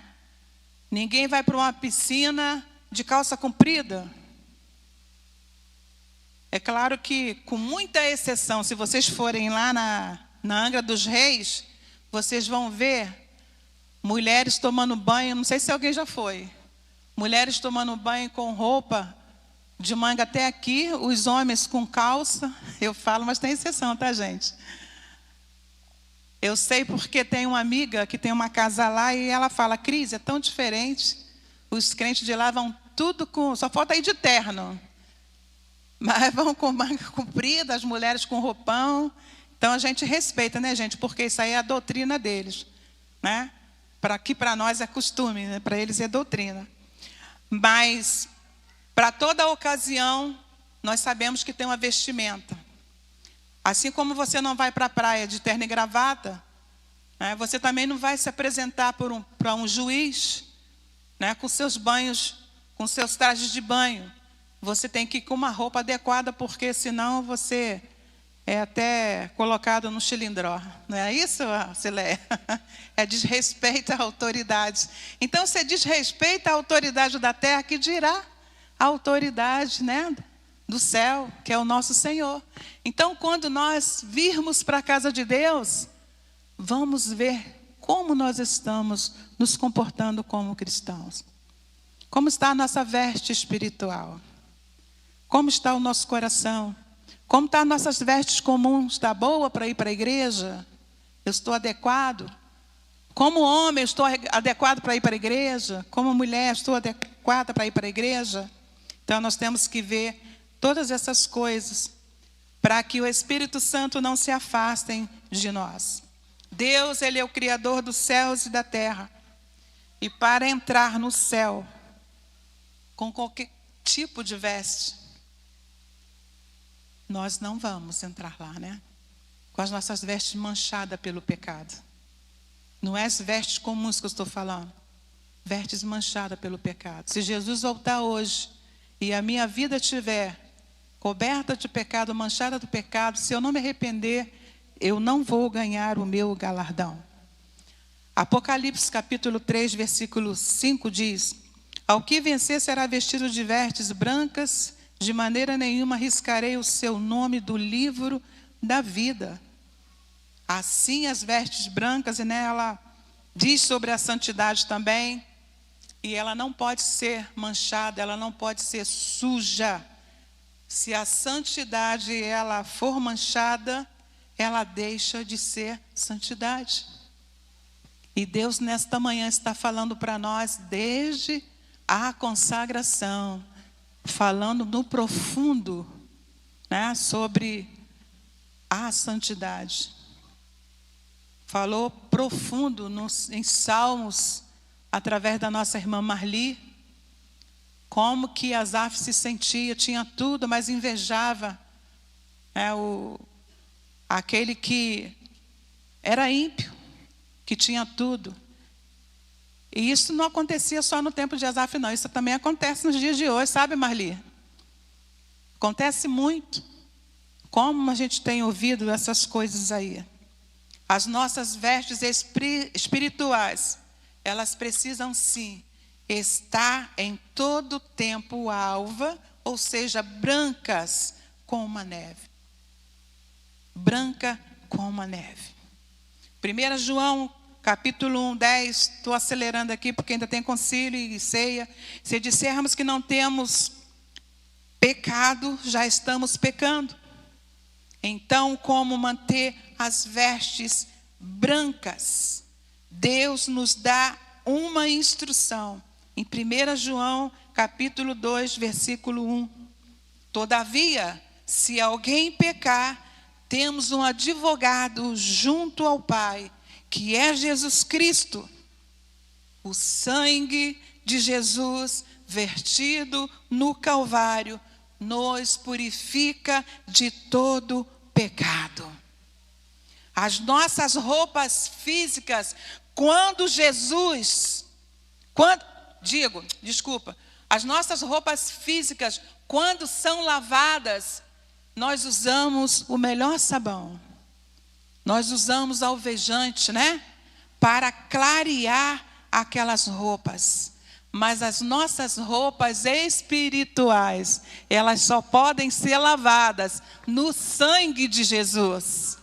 Ninguém vai para uma piscina de calça comprida. É claro que, com muita exceção, se vocês forem lá na Angra dos Reis, vocês vão ver mulheres tomando banho, não sei se alguém já foi, mulheres tomando banho com roupa de manga até aqui, os homens com calça. Eu falo, mas tem exceção, tá, gente? Eu sei porque tem uma amiga que tem uma casa lá e ela fala: Cris, é tão diferente. Os crentes de lá vão tudo com... Só falta ir de terno. Mas vão com manga comprida, as mulheres com roupão. Então a gente respeita, né, gente? Porque isso aí é a doutrina deles, né? Aqui para nós é costume, né? Para eles é doutrina. Mas, para toda ocasião, nós sabemos que tem uma vestimenta. Assim como você não vai para a praia de terno e gravata, né, você também não vai se apresentar para um juiz, né, com seus banhos, com seus trajes de banho. Você tem que ir com uma roupa adequada, porque senão você é até colocado no chilindró. Não é isso, Cileia? É desrespeito à autoridade. Então, se desrespeita a autoridade da terra, que dirá a autoridade, né, do céu, que é o nosso Senhor. Então, quando nós virmos para a casa de Deus, vamos ver como nós estamos nos comportando como cristãos. Como está a nossa veste espiritual? Como está o nosso coração? Como estão as nossas vestes comuns? Está boa para ir para a igreja? Eu estou adequado? Como homem, eu estou adequado para ir para a igreja? Como mulher, estou adequada para ir para a igreja? Então, nós temos que ver todas essas coisas para que o Espírito Santo não se afastem de nós. Deus, Ele é o Criador dos céus e da terra. E para entrar no céu com qualquer tipo de veste, nós não vamos entrar lá, né? Com as nossas vestes manchadas pelo pecado. Não é as vestes comuns que eu estou falando. Vestes manchadas pelo pecado. Se Jesus voltar hoje e a minha vida estiver coberta de pecado, manchada do pecado, se eu não me arrepender, eu não vou ganhar o meu galardão. Apocalipse capítulo 3, versículo 5 diz: ao que vencer será vestido de vestes brancas, de maneira nenhuma riscarei o seu nome do livro da vida. Assim as vestes brancas, e nela diz sobre a santidade também, e ela não pode ser manchada, ela não pode ser suja. Se a santidade ela for manchada, ela deixa de ser santidade. E Deus nesta manhã está falando para nós desde a consagração, falando no profundo, né, sobre a santidade. Falou profundo em Salmos, através da nossa irmã Marli, como que Asaf se sentia, tinha tudo, mas invejava, né, aquele que era ímpio, que tinha tudo. E isso não acontecia só no tempo de Asaf, não. Isso também acontece nos dias de hoje, sabe, Marli? Acontece muito. Como a gente tem ouvido essas coisas aí. As nossas vestes espirituais, elas precisam sim estar em todo tempo alva, ou seja, brancas como a neve. Branca como a neve. 1 João capítulo 1, 10, estou acelerando aqui porque ainda tem concílio e ceia. Se dissermos que não temos pecado, já estamos pecando. Então, como manter as vestes brancas? Deus nos dá uma instrução. Em 1 João, capítulo 2, versículo 1. Todavia, se alguém pecar, temos um advogado junto ao Pai, que é Jesus Cristo. O sangue de Jesus vertido no Calvário nos purifica de todo pecado. As nossas roupas físicas, as nossas roupas físicas, quando são lavadas, nós usamos o melhor sabão. Nós usamos alvejante, né? Para clarear aquelas roupas. Mas as nossas roupas espirituais, elas só podem ser lavadas no sangue de Jesus.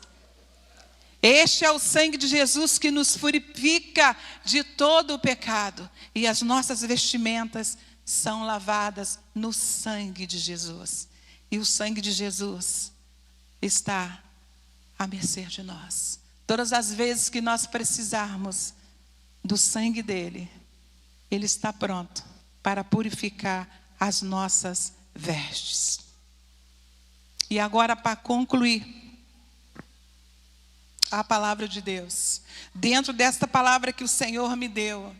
Este é o sangue de Jesus que nos purifica de todo o pecado. E as nossas vestimentas são lavadas no sangue de Jesus. E o sangue de Jesus está à mercê de nós. Todas as vezes que nós precisarmos do sangue dele, ele está pronto para purificar as nossas vestes. E agora, para concluir a palavra de Deus, dentro desta palavra que o Senhor me deu,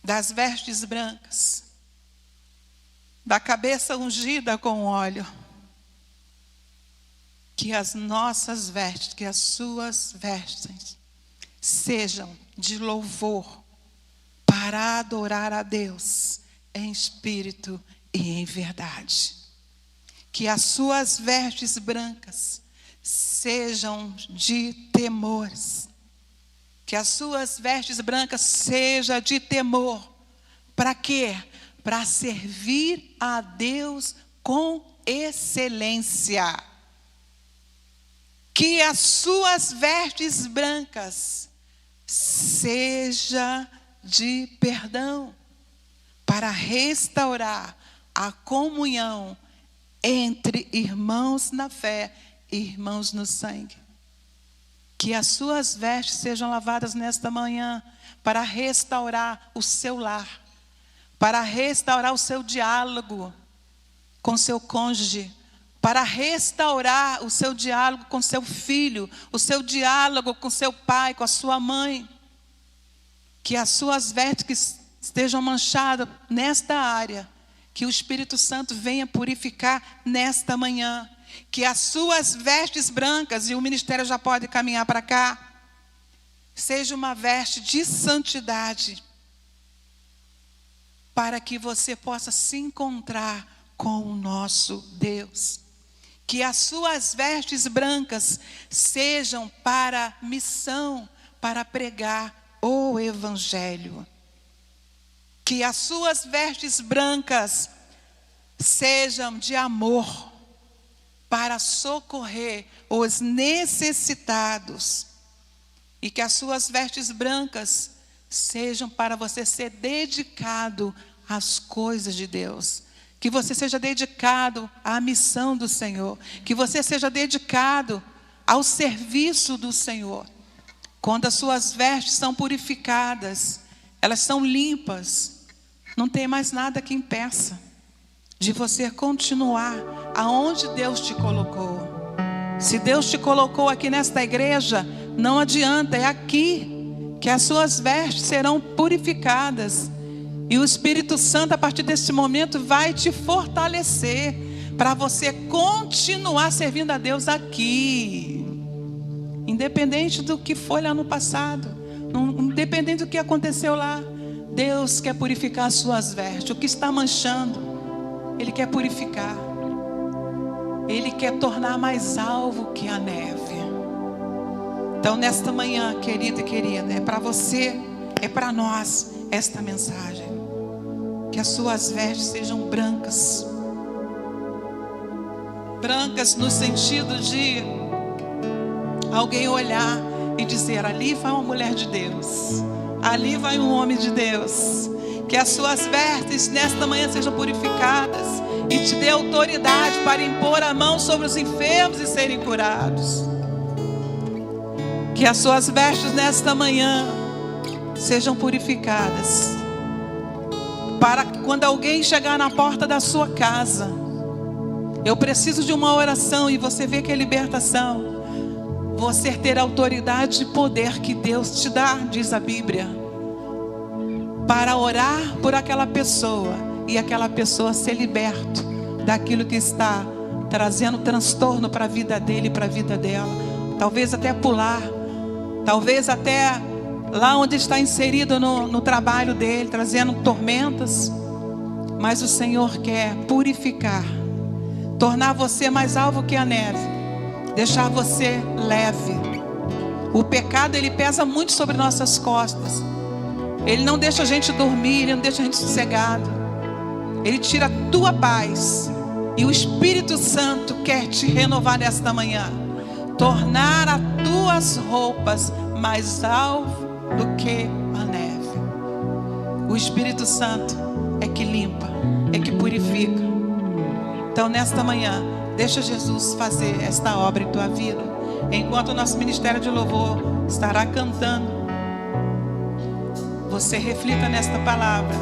das vestes brancas, da cabeça ungida com óleo, que as nossas vestes, que as suas vestes sejam de louvor, para adorar a Deus em espírito e em verdade. Que as suas vestes brancas sejam de temores. Que as suas vestes brancas sejam de temor. Para quê? Para servir a Deus com excelência. Que as suas vestes brancas sejam de perdão, para restaurar a comunhão entre irmãos na fé e irmãos no sangue. Que as suas vestes sejam lavadas nesta manhã para restaurar o seu lar, para restaurar o seu diálogo com seu cônjuge, para restaurar o seu diálogo com seu filho, o seu diálogo com seu pai, com a sua mãe. Que as suas vestes que estejam manchadas nesta área, que o Espírito Santo venha purificar nesta manhã. Que as suas vestes brancas, e o ministério já pode caminhar para cá, seja uma veste de santidade, para que você possa se encontrar com o nosso Deus. Que as suas vestes brancas sejam para missão, para pregar o Evangelho. Que as suas vestes brancas sejam de amor, para socorrer os necessitados. E que as suas vestes brancas sejam para você ser dedicado às coisas de Deus. Que você seja dedicado à missão do Senhor. Que você seja dedicado ao serviço do Senhor. Quando as suas vestes são purificadas, elas são limpas, não tem mais nada que impeça de você continuar aonde Deus te colocou. Se Deus te colocou aqui nesta igreja, não adianta, é aqui que as suas vestes serão purificadas. E o Espírito Santo, a partir desse momento, vai te fortalecer para você continuar servindo a Deus aqui. Independente do que foi lá no passado, independente do que aconteceu lá, Deus quer purificar as suas vestes. O que está manchando, Ele quer purificar. Ele quer tornar mais alvo que a neve. Então, nesta manhã, querido e querida, é para você, é para nós esta mensagem. Que as suas vestes sejam brancas. Brancas no sentido de alguém olhar e dizer: ali vai uma mulher de Deus, ali vai um homem de Deus. Que as suas vestes nesta manhã sejam purificadas e te dê autoridade para impor a mão sobre os enfermos e serem curados. Que as suas vestes nesta manhã sejam purificadas, para quando alguém chegar na porta da sua casa, eu preciso de uma oração, e você vê que é libertação, você ter autoridade e poder que Deus te dá, diz a Bíblia, para orar por aquela pessoa e aquela pessoa ser liberta daquilo que está trazendo transtorno para a vida dele e para a vida dela. Talvez até pular, talvez até lá onde está inserido no trabalho dele, trazendo tormentas. Mas o Senhor quer purificar, tornar você mais alvo que a neve, deixar você leve. O pecado, ele pesa muito sobre nossas costas. Ele não deixa a gente dormir, ele não deixa a gente sossegado. Ele tira a tua paz. E o Espírito Santo quer te renovar nesta manhã, tornar as tuas roupas mais alvo do que a neve. O Espírito Santo é que limpa, é que purifica. Então nesta manhã, deixa Jesus fazer esta obra em tua vida. Enquanto o nosso ministério de louvor estará cantando, você reflita nesta palavra.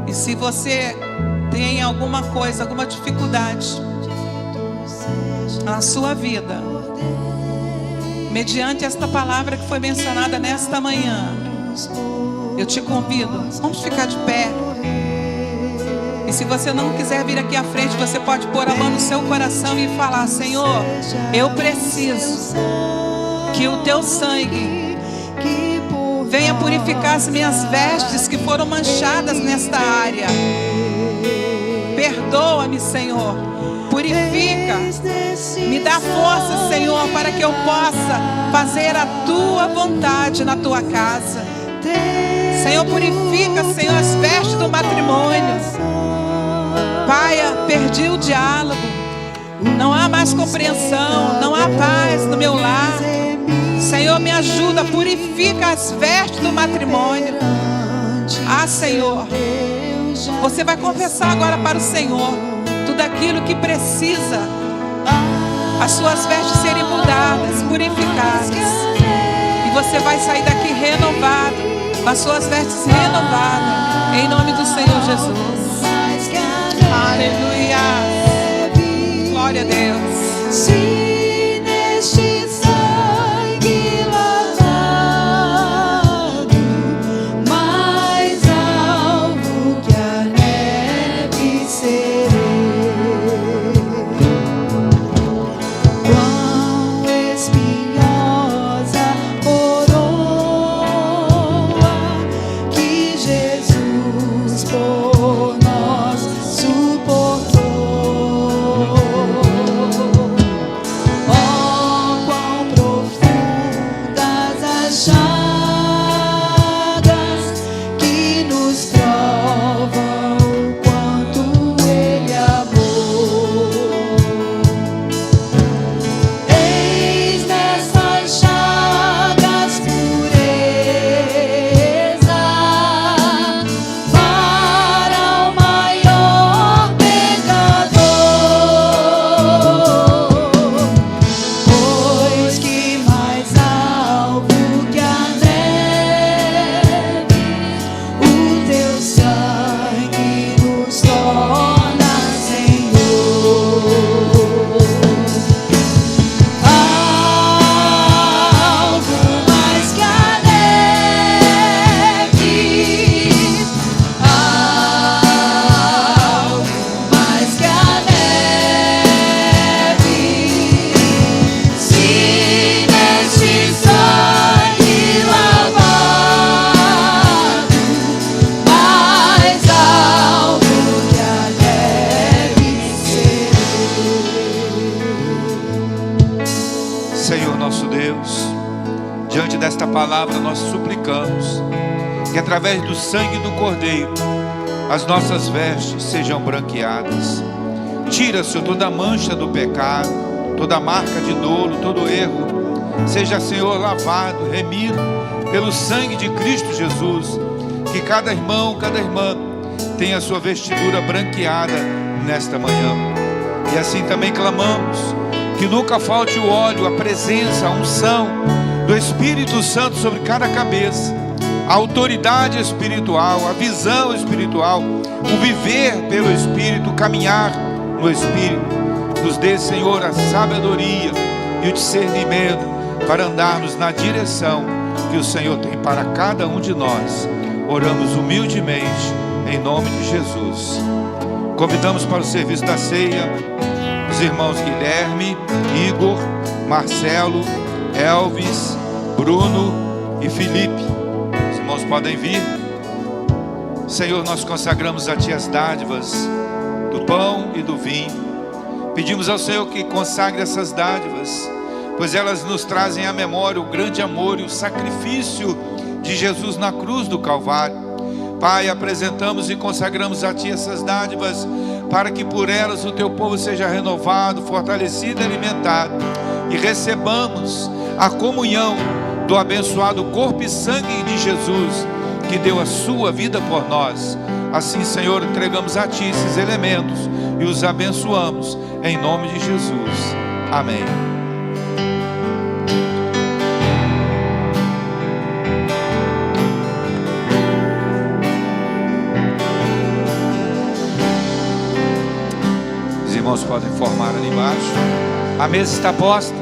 E se você tem alguma coisa, alguma dificuldade na sua vida, mediante esta palavra que foi mencionada nesta manhã, eu te convido, vamos ficar de pé. E se você não quiser vir aqui à frente, você pode pôr a mão no seu coração e falar: Senhor, eu preciso que o teu sangue venha purificar as minhas vestes que foram manchadas nesta área. Perdoa-me, Senhor. Purifica. Me dá força, Senhor, para que eu possa fazer a tua vontade na tua casa. Senhor, purifica, Senhor, as vestes do matrimônio. Pai, perdi o diálogo. Não há mais compreensão. Não há paz no meu lar. Senhor, me ajuda, purifica as vestes do matrimônio. Ah, Senhor, você vai confessar agora para o Senhor tudo aquilo que precisa, as suas vestes serem mudadas, purificadas. E você vai sair daqui renovado, com as suas vestes renovadas, em nome do Senhor Jesus. Aleluia. Glória a Deus. Se neste sangue lavado, mais alvo que a neve serei. Quão espinhosa coroa que Jesus por nós suportou. Palavra, nós suplicamos que através do sangue do Cordeiro as nossas vestes sejam branqueadas. Tira, Senhor, toda a mancha do pecado, toda a marca de dolo, todo erro. seja, Senhor, lavado, remido pelo sangue de Cristo Jesus. Que cada irmão, cada irmã tenha a sua vestidura branqueada nesta manhã. E assim também clamamos que nunca falte o óleo, a presença, a unção do Espírito Santo sobre cada cabeça, a autoridade espiritual, a visão espiritual, o viver pelo Espírito, o caminhar no Espírito. Nos dê, Senhor, a sabedoria e o discernimento para andarmos na direção que o Senhor tem para cada um de nós. Oramos humildemente em nome de Jesus. Convidamos para o serviço da ceia os irmãos Guilherme, Igor, Marcelo, Elvis, Bruno e Felipe. Os irmãos podem vir. Senhor, nós consagramos a Ti as dádivas do pão e do vinho. Pedimos ao Senhor que consagre essas dádivas, pois elas nos trazem à memória o grande amor e o sacrifício de Jesus na cruz do Calvário. Pai, apresentamos e consagramos a Ti essas dádivas, para que por elas o Teu povo seja renovado, fortalecido e alimentado, e recebamos a comunhão do abençoado corpo e sangue de Jesus, que deu a sua vida por nós. Assim, Senhor, entregamos a Ti esses elementos e os abençoamos, em nome de Jesus. Amém. Os irmãos podem formar ali embaixo. A mesa está posta.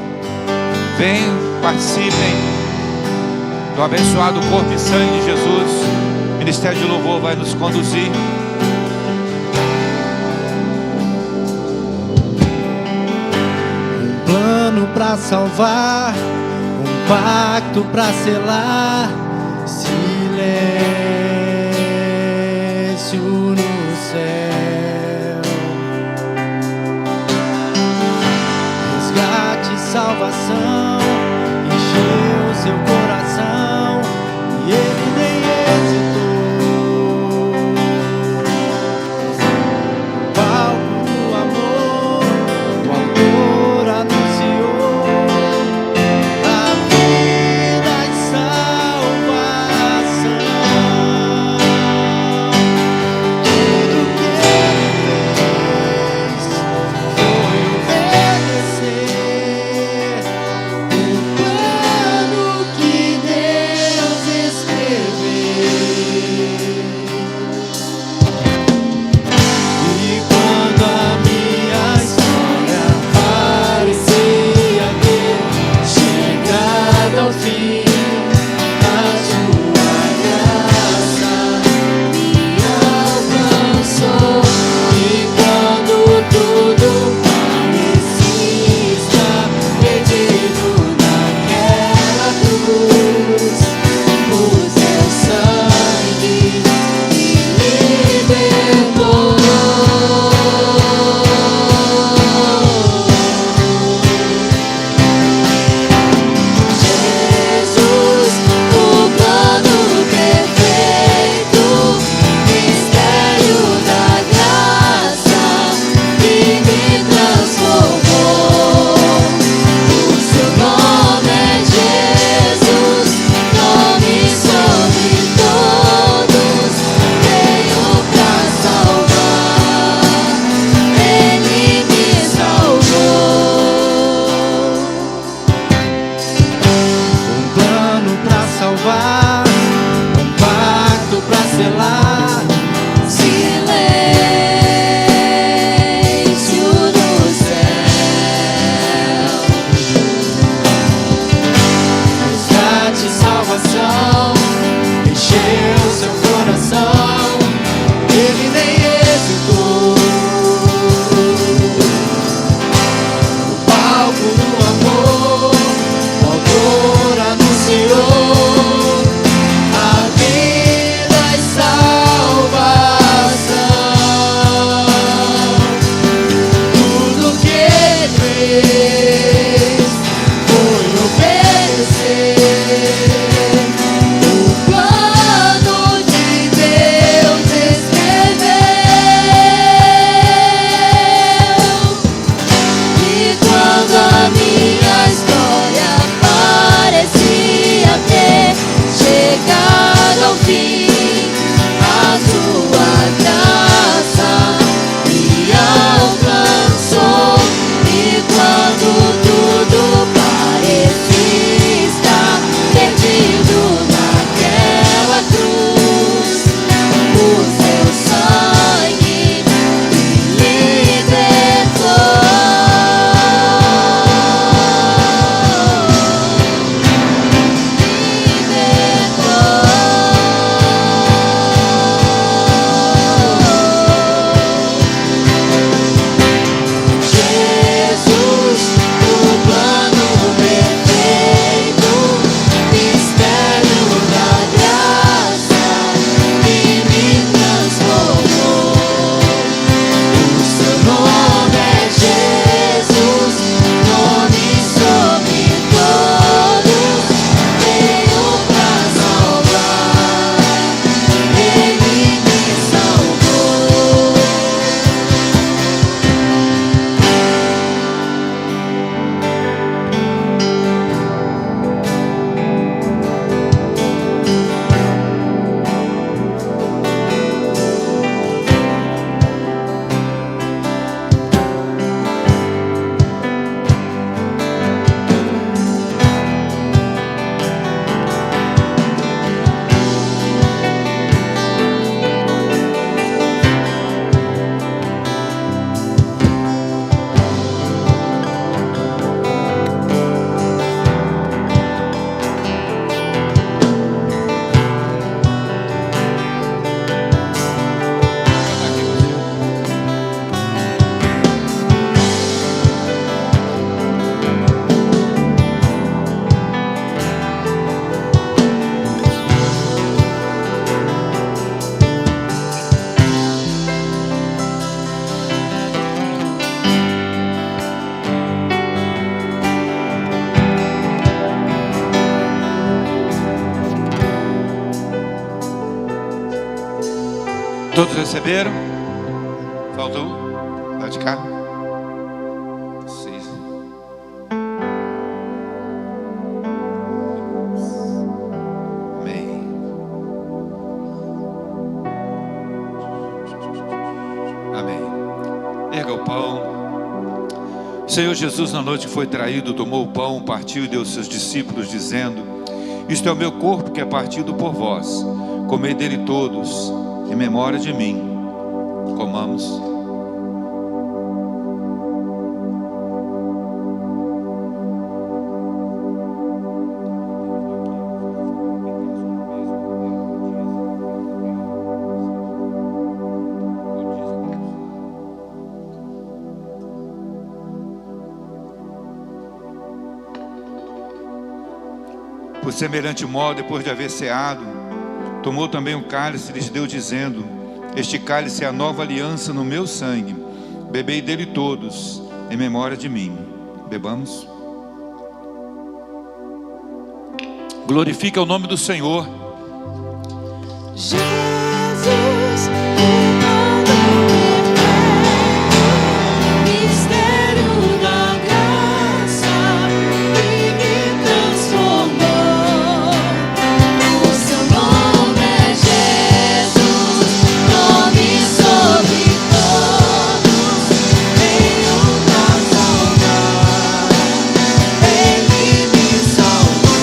Venham, participem do abençoado corpo e sangue de Jesus. O Ministério de Louvor vai nos conduzir. Um plano para salvar, um pacto para selar, silêncio no céu, resgate e salvação, encheu seu coração e ele nem hesitou. Palco do amor, o autor anunciou a vida e salvação. Tudo que ele fez foi obedecer o plano que Deus escreveu. E quando a minha história parecia ter chegado ao fim, a sua graça me alcançou. E quando tudo parecia estar perdido naquela cruz, o seu sangue me libertou. Jesus, o plano perfeito, mistério da graça que me transformou. O seu nome é Jesus, nome sobre todos, veio pra salvar, ele me salvou. Um plano pra salvar, um pacto pra selar, silêncio no céu, resgate e salvação, encheu seu coração, ele nem hesitou. O palco do amor, o autor anunciou a vida e salvação. Tudo que ele fez foi obedecer Todos receberam? Faltou? Lá de cá? Sim. Amém. Amém. Erga o pão. O Senhor Jesus, na noite que foi traído, tomou o pão, partiu e deu aos seus discípulos, dizendo: isto é o meu corpo que é partido por vós. Comei dele todos, em memória de mim. Comamos. Por semelhante modo, depois de haver ceado, tomou também o cálice e lhes deu, dizendo: este cálice é a nova aliança no meu sangue. Bebei dele todos, em memória de mim. Bebamos. Glorifica o nome do Senhor. Jesus, o pão perfeito, mistério da graça que me transformou. O seu nome é Jesus, nome sobre todos, veio pra salvar, Ele me salvou.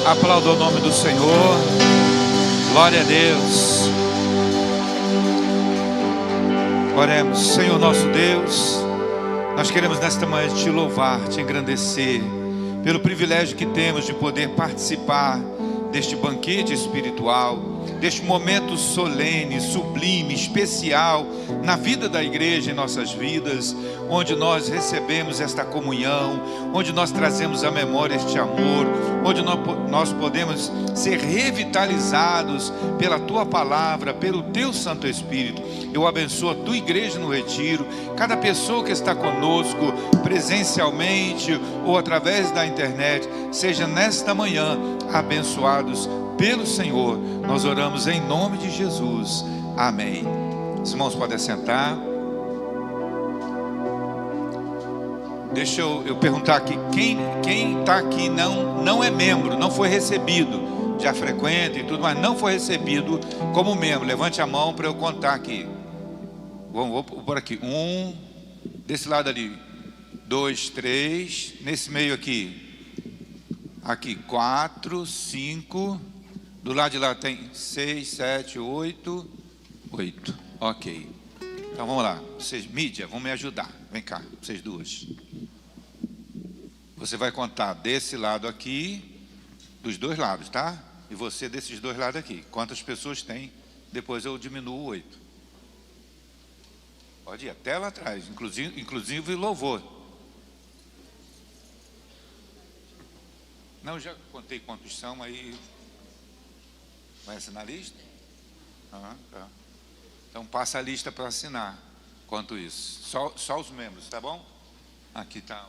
Aplauda o nome do Senhor. Glória a Deus. Oremos. Senhor nosso Deus, nós queremos nesta manhã te louvar, te engrandecer pelo privilégio que temos de poder participar deste banquete espiritual, deste momento solene, sublime, especial na vida da igreja, em nossas vidas, onde nós recebemos esta comunhão, onde nós trazemos à memória este amor, onde nós podemos ser revitalizados pela Tua palavra, pelo Teu Santo Espírito. Eu abençoo a Tua igreja no retiro, cada pessoa que está conosco, presencialmente ou através da internet, seja nesta manhã abençoados pelo Senhor. Nós oramos em nome de Jesus. Amém. Os irmãos podem sentar. Deixa eu perguntar aqui, quem está aqui não é membro, não foi recebido, já frequenta e tudo, mas não foi recebido como membro. Levante a mão para eu contar aqui. Vou por aqui. 1, desse lado ali, 2, 3, nesse meio aqui 4, 5, do lado de lá tem 6, 7, 8, ok. Então vamos lá, vocês, mídia, vão me ajudar, vem cá, vocês duas. Você vai contar desse lado aqui, dos dois lados, tá? E você desses dois lados aqui, quantas pessoas tem, depois eu diminuo 8. Pode ir até lá atrás, inclusive louvor. Não, já contei quantos são, aí vai assinar a lista? Tá. Então passa a lista para assinar, quanto isso. Só os membros, tá bom? Aqui está